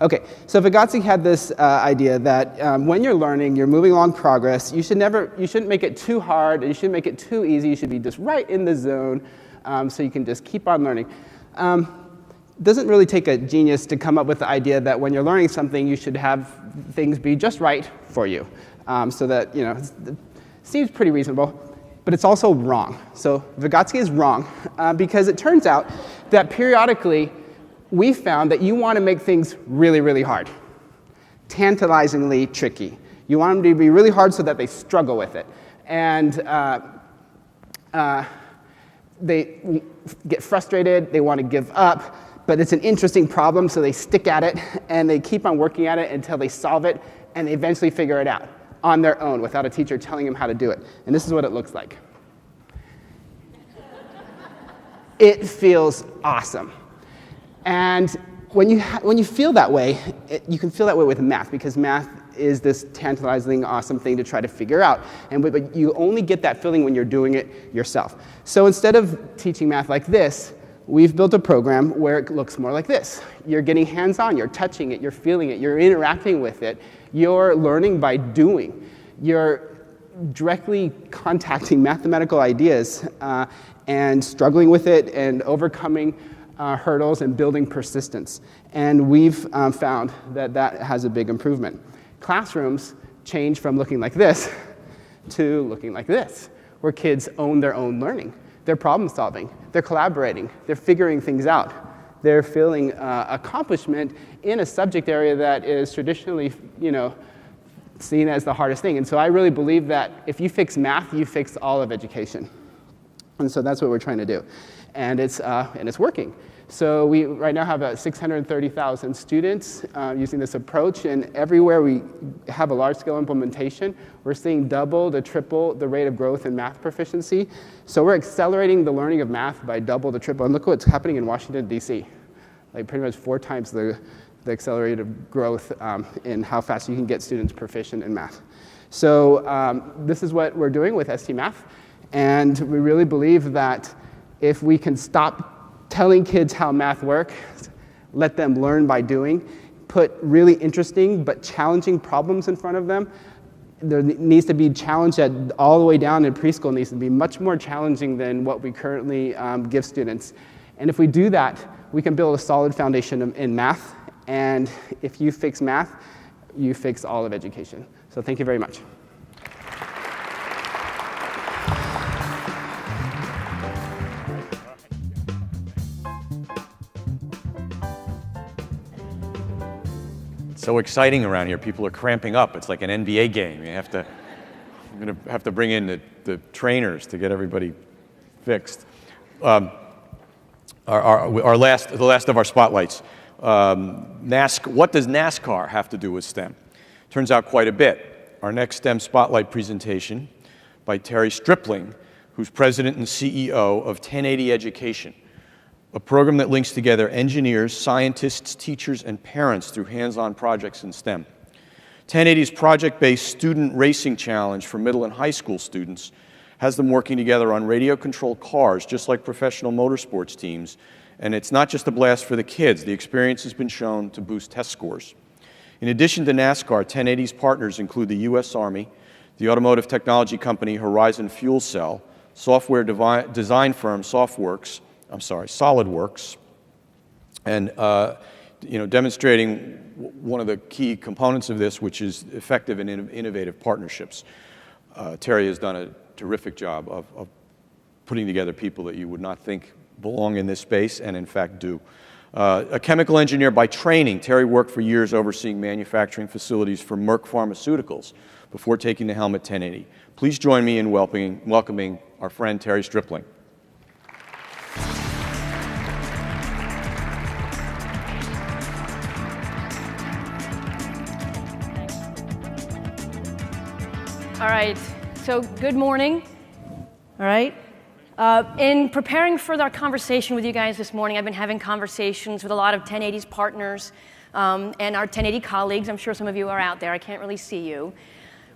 Speaker 14: Okay, so Vygotsky had this idea that when you're learning, you're moving along progress, you shouldn't make it too hard, and you shouldn't make it too easy. You should be just right in the zone, so you can just keep on learning. It doesn't really take a genius to come up with the idea that when you're learning something, you should have things be just right for you. So that, it seems pretty reasonable, but it's also wrong. So Vygotsky is wrong because it turns out that periodically we found that you want to make things really, really hard, tantalizingly tricky. You want them to be really hard so that they struggle with it. And they get frustrated, they want to give up, but it's an interesting problem, so they stick at it, and they keep on working at it until they solve it, and they eventually figure it out on their own without a teacher telling them how to do it. And this is what it looks like. It feels awesome. And when you feel that way, you can feel that way with math, because math is this tantalizing, awesome thing to try to figure out. But you only get that feeling when you're doing it yourself. So instead of teaching math like this, we've built a program where it looks more like this. You're getting hands-on, you're touching it, you're feeling it, you're interacting with it, you're learning by doing. You're directly contacting mathematical ideas and struggling with it and overcoming hurdles and building persistence. And we've found that has a big improvement. Classrooms change from looking like this to looking like this, where kids own their own learning. They're problem solving, they're collaborating, they're figuring things out. They're feeling accomplishment in a subject area that is traditionally, seen as the hardest thing. And so I really believe that if you fix math, you fix all of education. And so that's what we're trying to do. And it's working. So we right now have about 630,000 students using this approach, and everywhere we have a large-scale implementation, we're seeing double to triple the rate of growth in math proficiency. So we're accelerating the learning of math by double to triple. And look what's happening in Washington, D.C. Like pretty much 4 times the accelerated growth in how fast you can get students proficient in math. So this is what we're doing with ST Math, and we really believe that if we can stop telling kids how math works, let them learn by doing, put really interesting but challenging problems in front of them. There needs to be challenge all the way down in preschool. Needs to be much more challenging than what we currently give students. And if we do that, we can build a solid foundation in math. And if you fix math, you fix all of education. So thank you very much.
Speaker 2: So exciting around here. People are cramping up. It's like an NBA game. I'm going to have to bring in the trainers to get everybody fixed. The last of our spotlights. What does NASCAR have to do with STEM? Turns out quite a bit. Our next STEM Spotlight presentation by Terry Stripling, who's president and CEO of 1080 Education, a program that links together engineers, scientists, teachers, and parents through hands-on projects in STEM. 1080's project-based student racing challenge for middle and high school students has them working together on radio-controlled cars, just like professional motorsports teams. And it's not just a blast for the kids. The experience has been shown to boost test scores. In addition to NASCAR, 1080's partners include the U.S. Army, the automotive technology company Horizon Fuel Cell, software design firm SolidWorks, and demonstrating one of the key components of this, which is effective and innovative partnerships. Terry has done a terrific job of putting together people that you would not think belong in this space, and in fact do. A chemical engineer by training, Terry worked for years overseeing manufacturing facilities for Merck Pharmaceuticals before taking the helm at 1080. Please join me in welcoming our friend Terry Stripling.
Speaker 15: All right, so good morning. All right. In preparing for our conversation with you guys this morning, I've been having conversations with a lot of 1080's partners and our 1080 colleagues. I'm sure some of you are out there. I can't really see you.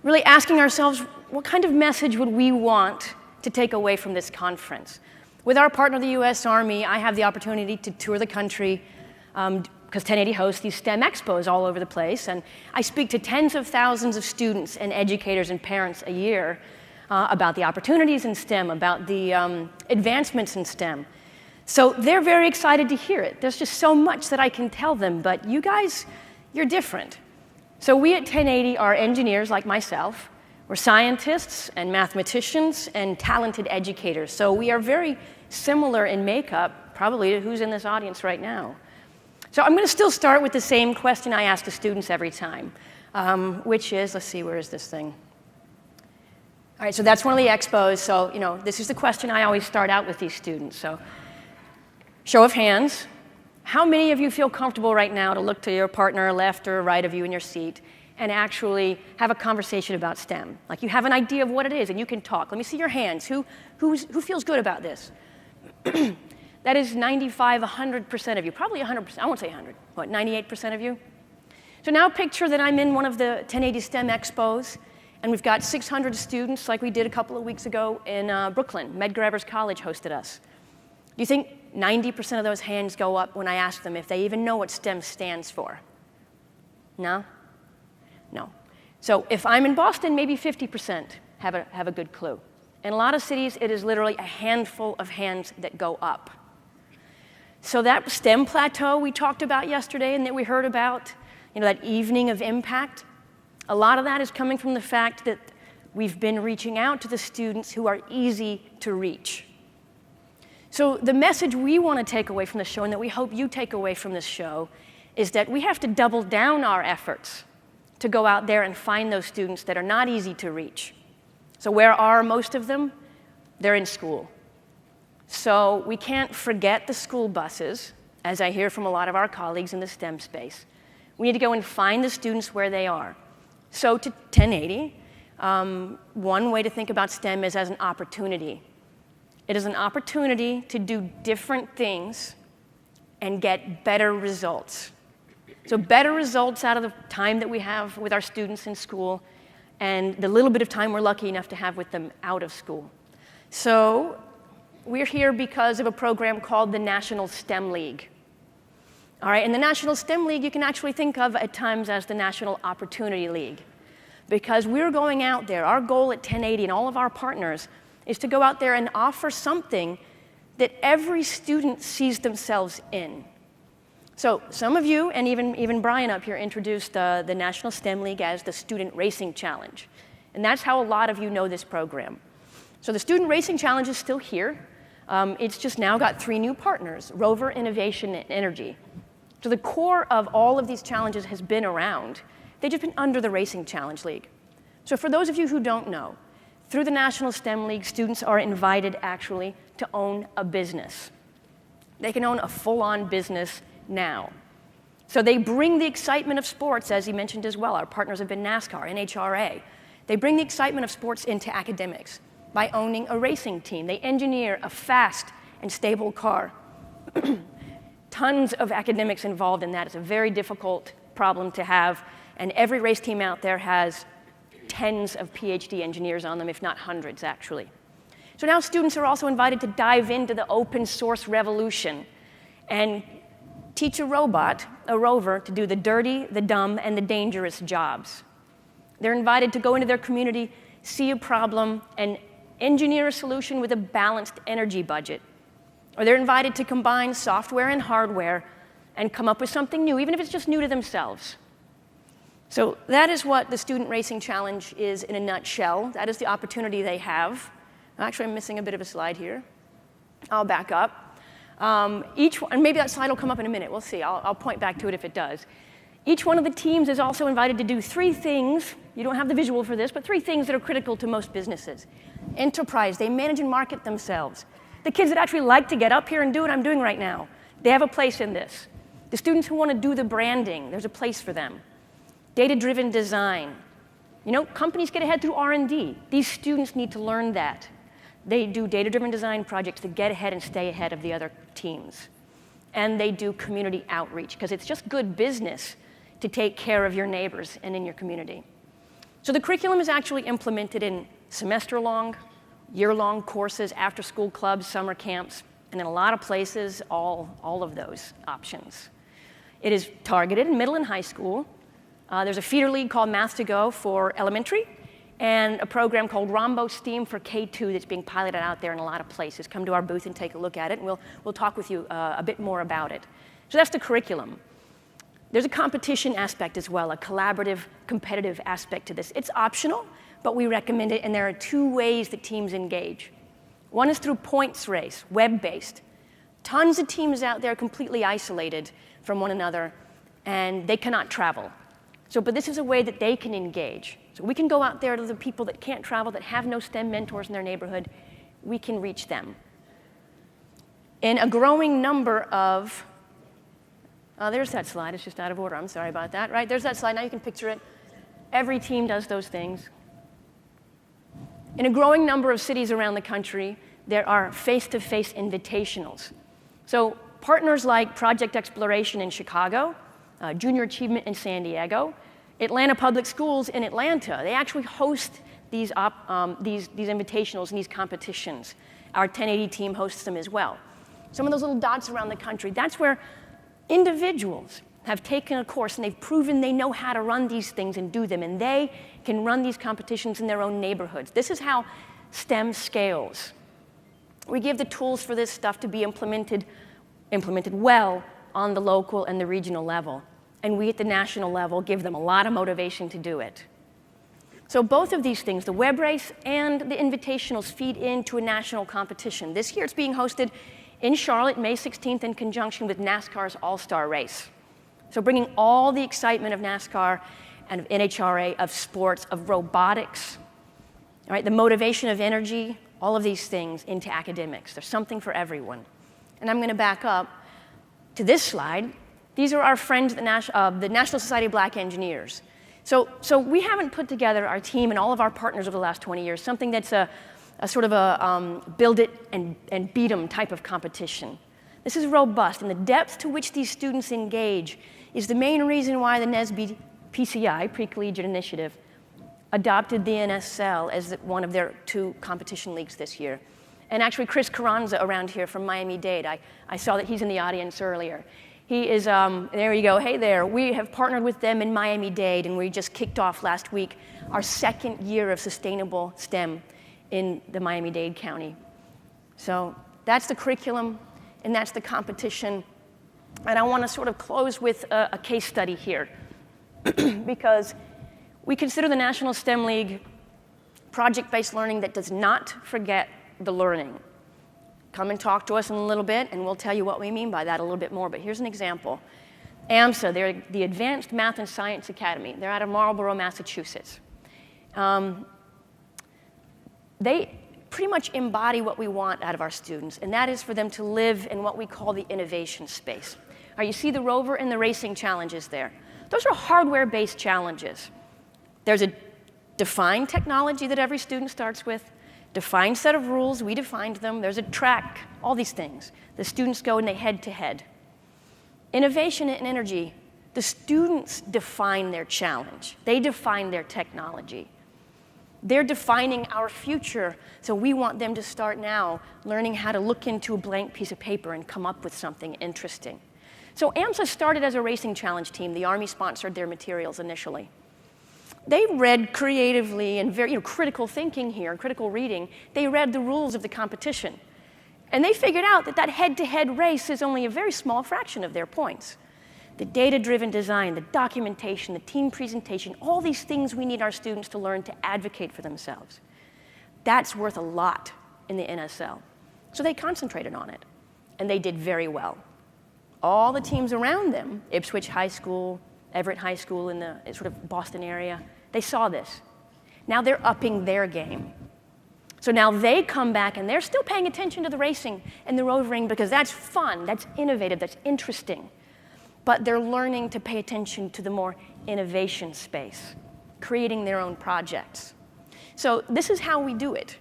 Speaker 15: Really asking ourselves, what kind of message would we want to take away from this conference? With our partner, the U.S. Army, I have the opportunity to tour the country because 1080 hosts these STEM expos all over the place. And I speak to tens of thousands of students and educators and parents a year about the opportunities in STEM, about the advancements in STEM. So they're very excited to hear it. There's just so much that I can tell them, but you guys, you're different. So we at 1080 are engineers like myself. We're scientists and mathematicians and talented educators. So we are very similar in makeup, probably to who's in this audience right now. So I'm going to still start with the same question I ask the students every time, which is, let's see, where is this thing? All right, so that's one of the expos. So, this is the question I always start out with these students. So, show of hands. How many of you feel comfortable right now to look to your partner left or right of you in your seat and actually have a conversation about STEM? Like you have an idea of what it is and you can talk. Let me see your hands. Who feels good about this? That is 95, 100% of you. Probably 100%. I won't say 100. What, 98% of you? So now picture that I'm in one of the 1080 STEM expos, and we've got 600 students, like we did a couple of weeks ago in Brooklyn. Medgar Evers College hosted us. Do you think 90% of those hands go up when I ask them if they even know what STEM stands for? No? No. So if I'm in Boston, maybe 50% have a good clue. In a lot of cities, it is literally a handful of hands that go up. So that STEM plateau we talked about yesterday and that we heard about, that evening of impact, a lot of that is coming from the fact that we've been reaching out to the students who are easy to reach. So the message we want to take away from the show, and that we hope you take away from this show, is that we have to double down our efforts to go out there and find those students that are not easy to reach. So where are most of them? They're in school. So we can't forget the school buses, as I hear from a lot of our colleagues in the STEM space. We need to go and find the students where they are. So to 1080, one way to think about STEM is as an opportunity. It is an opportunity to do different things and get better results. So better results out of the time that we have with our students in school and the little bit of time we're lucky enough to have with them out of school. So we're here because of a program called the National STEM League. All right, and the National STEM League you can actually think of at times as the National Opportunity League, because we're going out there. Our goal at 1080 and all of our partners is to go out there and offer something that every student sees themselves in. So some of you, and even Brian up here, introduced the National STEM League as the Student Racing Challenge. And that's how a lot of you know this program. So the Student Racing Challenge is still here. It's just now got 3 new partners, Rover, Innovation, and Energy. So the core of all of these challenges has been around. They've just been under the Racing Challenge League. So for those of you who don't know, Through the National STEM League, students are invited, actually, to own a business. They can own a full-on business now. So they bring the excitement of sports, as he mentioned as well. Our partners have been NASCAR, NHRA. They bring the excitement of sports into academics by owning a racing team. They engineer a fast and stable car. Tons of academics involved in that. It's a very difficult problem to have, and every race team out there has tens of PhD engineers on them, if not hundreds, actually. So now students are also invited to dive into the open source revolution and teach a robot, a rover, to do the dirty, the dumb, and the dangerous jobs. They're invited to go into their community, see a problem, and engineer a solution with a balanced energy budget. Or they're invited to combine software and hardware and come up with something new, even if it's just new to themselves. So that is what the Student Racing Challenge is in a nutshell. That is the opportunity they have. Actually, I'm missing a bit of a slide here. I'll back up. And maybe that slide will come up in a minute. We'll see. I'll point back to it if it does. Each one of the teams is also invited to do 3 things. You don't have the visual for this, but 3 things that are critical to most businesses. Enterprise, they manage and market themselves. The kids that actually like to get up here and do what I'm doing right now, they have a place in this. The students who want to do the branding, there's a place for them. Data-driven design. You know, companies get ahead through R&D. These students need to learn that. They do data-driven design projects to get ahead and stay ahead of the other teams. And they do community outreach, because it's just good business to take care of your neighbors and in your community. So the curriculum is actually implemented in semester-long, year-long courses, after-school clubs, summer camps, and in a lot of places, all of those options. It is targeted in middle and high school. There's a feeder league called Math to Go for elementary, and a program called Rombo STEAM for K2 that's being piloted out there in a lot of places. Come to our booth and take a look at it, and we'll talk with you a bit more about it. So that's the curriculum. There's a competition aspect as well, a collaborative, competitive aspect to this. It's optional, but we recommend it, and there are 2 ways that teams engage. One is through points race, web-based. Tons of teams out there completely isolated from one another, and they cannot travel. But this is a way that they can engage. So we can go out there to the people that can't travel, that have no STEM mentors in their neighborhood. We can reach them. In a growing number of, there's that slide. It's just out of order. I'm sorry about that. Right, there's that slide. Now you can picture it. Every team does those things. In a growing number of cities around the country, there are face-to-face invitationals. So partners like Project Exploration in Chicago, Junior Achievement in San Diego, Atlanta Public Schools in Atlanta, they actually host these invitationals and these competitions. Our 1080 team hosts them as well. Some of those little dots around the country, that's where individuals have taken a course and they've proven they know how to run these things and do them, and they can run these competitions in their own neighborhoods. This is how STEM scales. We give the tools for this stuff to be implemented well on the local and the regional level. And we at the national level give them a lot of motivation to do it. So both of these things, the web race and the invitationals, feed into a national competition. This year it's being hosted in Charlotte, May 16th, in conjunction with NASCAR's All-Star Race. So bringing all the excitement of NASCAR and of NHRA, of sports, of robotics, all right, the motivation of energy, all of these things into academics. There's something for everyone. And I'm going to back up to this slide. These are our friends at the National Society of Black Engineers. So we haven't put together, our team and all of our partners over the last 20 years, something that's a sort of a build it and beat 'em type of competition. This is robust, and the depth to which these students engage is the main reason why the NSBE PCI, Pre-Collegiate Initiative, adopted the NSL as one of their 2 competition leagues this year. And actually, Chris Carranza around here from Miami-Dade, I saw that he's in the audience earlier. He is, there you go, hey there. We have partnered with them in Miami-Dade, and we just kicked off last week our 2nd year of sustainable STEM in the Miami-Dade County. So that's the curriculum, and that's the competition. And I want to sort of close with a case study here, because we consider the National STEM League project-based learning that does not forget the learning. Come and talk to us in a little bit, and we'll tell you what we mean by that a little bit more. But here's an example. AMSA, they're the Advanced Math and Science Academy. They're out of Marlborough, Massachusetts. they pretty much embody what we want out of our students, and that is for them to live in what we call the innovation space. All right, you see the rover and the racing challenges there. Those are hardware-based challenges. There's a defined technology that every student starts with, defined set of rules, we defined them, there's a track, all these things. The students go and they head-to-head. Innovation and energy, the students define their challenge. They define their technology. They're defining our future, so we want them to start now learning how to look into a blank piece of paper and come up with something interesting. So AMSA started as a racing challenge team. The Army sponsored their materials initially. They read creatively and very critical thinking here, critical reading. They read the rules of the competition. And they figured out that that head-to-head race is only a very small fraction of their points. The data-driven design, the documentation, the team presentation, all these things we need our students to learn to advocate for themselves. That's worth a lot in the NSL. So they concentrated on it, and they did very well. All the teams around them, Ipswich High School, Everett High School in the sort of Boston area, they saw this. Now they're upping their game. So now they come back and they're still paying attention to the racing and the rovering because that's fun, that's innovative, that's interesting. But they're learning to pay attention to the more innovation space, creating their own projects. So this is how we do it,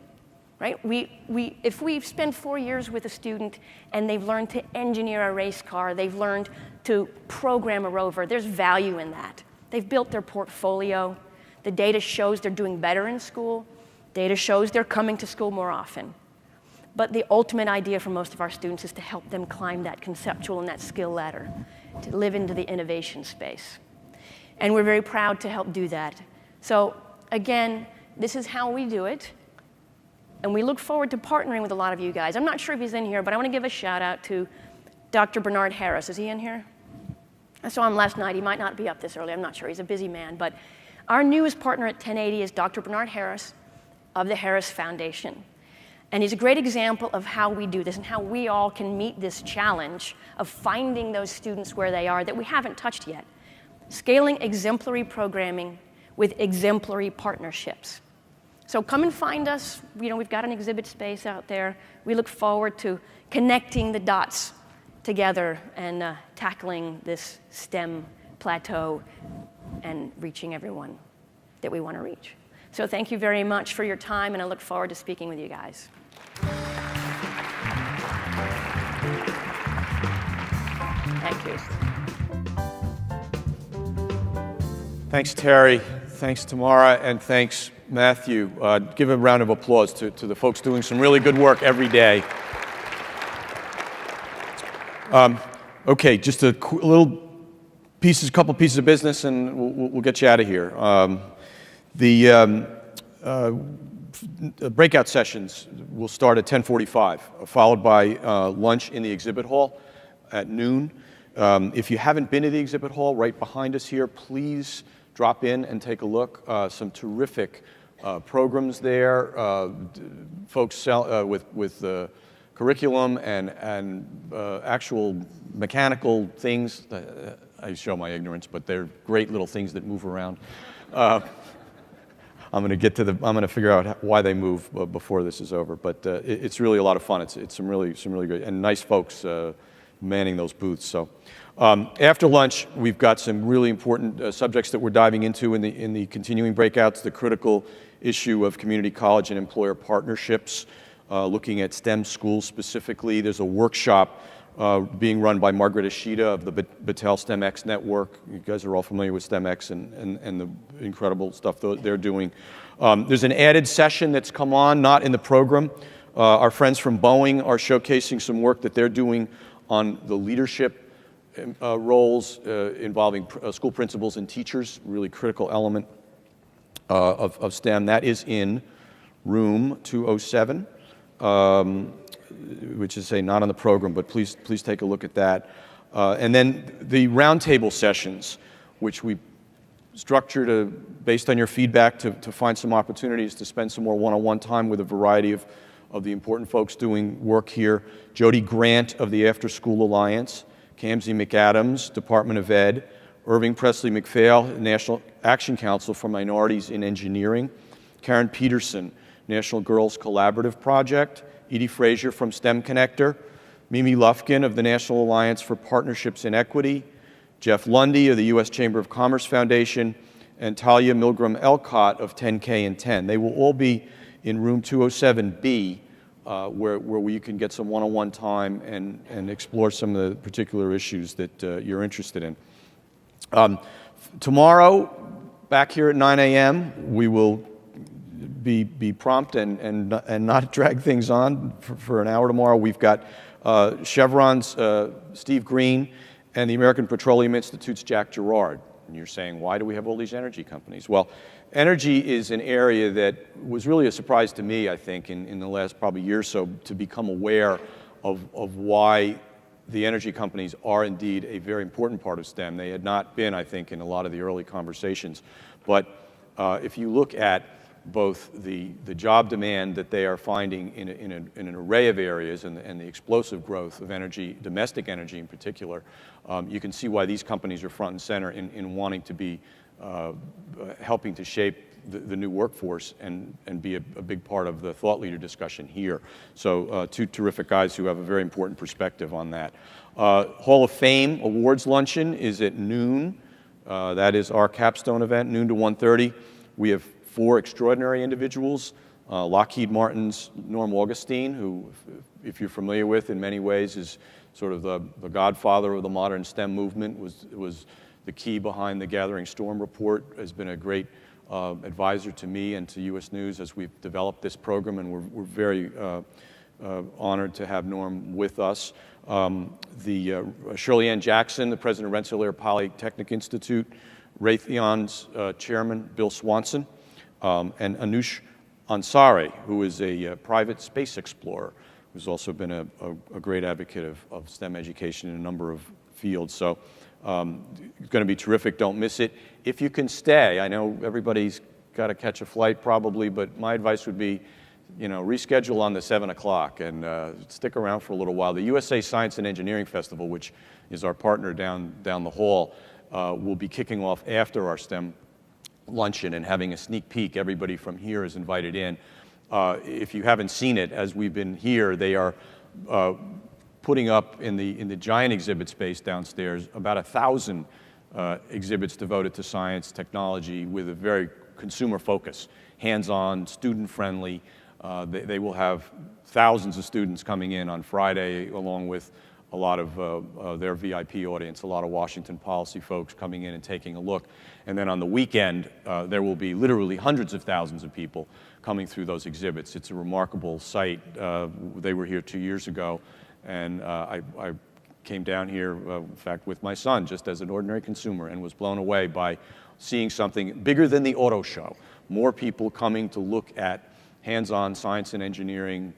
Speaker 15: right? If we spend 4 years with a student and they've learned to engineer a race car, they've learned to program a rover, there's value in that. They've built their portfolio. The data shows they're doing better in school. Data shows they're coming to school more often. But the ultimate idea for most of our students is to help them climb that conceptual and that skill ladder, to live into the innovation space. And we're very proud to help do that. So again, this is how we do it. And we look forward to partnering with a lot of you guys. I'm not sure if he's in here, but I want to give a shout out to Dr. Bernard Harris. Is he in here? I saw him last night. He might not be up this early. I'm not sure. He's a busy man. But our newest partner at 1080 is Dr. Bernard Harris of the Harris Foundation. And he's a great example of how we do this and how we all can meet this challenge of finding those students where they are that we haven't touched yet. Scaling exemplary programming with exemplary partnerships. So come and find us. We've got an exhibit space out there. We look forward to connecting the dots together and tackling this STEM plateau and reaching everyone that we want to reach. So thank you very much for your time, and I look forward to speaking with you guys. Thank you.
Speaker 2: Thanks, Terry. Thanks, Tamara, and thanks, Matthew. Give a round of applause to the folks doing some really good work every day. Okay, just a couple pieces of business, and we'll get you out of here. The breakout sessions will start at 10:45, followed by lunch in the exhibit hall at noon. If you haven't been to the exhibit hall right behind us here, please drop in and take a look. Some terrific programs there, folks with curriculum and actual mechanical things. I show my ignorance, but they're great little things that move around. I'm going to figure out why they move before this is over. But it's really a lot of fun. It's some really great and nice folks manning those booths. So after lunch, we've got some really important subjects that we're diving into in the continuing breakouts. The critical issue of community college and employer partnerships, looking at STEM schools specifically. There's a workshop being run by Margaret Ishida of the Battelle STEMX network. You guys are all familiar with STEMX and the incredible stuff they're doing. There's an added session that's come on, not in the program. Our friends from Boeing are showcasing some work that they're doing on the leadership roles involving school principals and teachers, really critical element of STEM. That is in room 207. Which is not on the program, but please take a look at that. And then the roundtable sessions, which we structured based on your feedback to find some opportunities to spend some more one-on-one time with a variety of the important folks doing work here. Jody Grant of the After School Alliance, Kamsi McAdams, Department of Ed, Irving Presley McPhail, National Action Council for Minorities in Engineering, Karen Peterson, National Girls Collaborative Project, Edie Frazier from STEM Connector, Mimi Lufkin of the National Alliance for Partnerships in Equity, Jeff Lundy of the U.S. Chamber of Commerce Foundation, and Talia Milgram-Elcott of 10K and 10. They will all be in room 207B, where you can get some one-on-one time and explore some of the particular issues that you're interested in. Tomorrow, back here at 9 a.m., we will be prompt and not drag things on for an hour tomorrow. We've got Chevron's Steve Green and the American Petroleum Institute's Jack Gerard. And you're saying, why do we have all these energy companies? Well, energy is an area that was really a surprise to me, I think, in the last probably year or so, to become aware of why the energy companies are indeed a very important part of STEM. They had not been, I think, in a lot of the early conversations. But if you look at both the job demand that they are finding in an array of areas and the explosive growth of energy, domestic energy in particular, you can see why these companies are front and center in wanting to be helping to shape the new workforce and be a big part of the thought leader discussion here. So two terrific guys who have a very important perspective on that. Hall of Fame Awards Luncheon is at noon. That is our capstone event, noon to 1:30. We have 4 extraordinary individuals. Lockheed Martin's Norm Augustine, who, if you're familiar with, in many ways is sort of the godfather of the modern STEM movement, was the key behind the Gathering Storm report, has been a great advisor to me and to U.S. News as we've developed this program, and we're very honored to have Norm with us. Shirley Ann Jackson, the president of Rensselaer Polytechnic Institute, Raytheon's chairman, Bill Swanson, and Anush Ansari, who is a private space explorer, who's also been a great advocate of STEM education in a number of fields. So it's going to be terrific. Don't miss it. If you can stay, I know everybody's got to catch a flight probably, but my advice would be, reschedule on the 7 o'clock and stick around for a little while. The USA Science and Engineering Festival, which is our partner down the hall, will be kicking off after our STEM luncheon and having a sneak peek. Everybody from here is invited in. If you haven't seen it, as we've been here, they are putting up in the giant exhibit space downstairs about 1,000 exhibits devoted to science, technology, with a very consumer focus, hands-on, student-friendly. They will have thousands of students coming in on Friday, along with a lot of their VIP audience, a lot of Washington policy folks coming in and taking a look. And then on the weekend, there will be literally hundreds of thousands of people coming through those exhibits. It's a remarkable sight. They were here 2 years ago, and I came down here, in fact, with my son, just as an ordinary consumer, and was blown away by seeing something bigger than the auto show. More people coming to look at hands-on science and engineering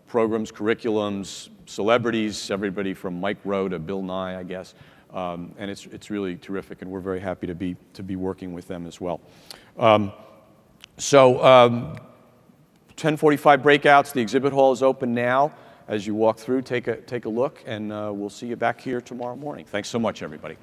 Speaker 2: programs, curriculums, celebrities, everybody from Mike Rowe to Bill Nye, I guess. And it's really terrific, and we're very happy to be working with them as well. 10:45 breakouts. The exhibit hall is open now. As you walk through, take a look, and we'll see you back here tomorrow morning. Thanks so much, everybody.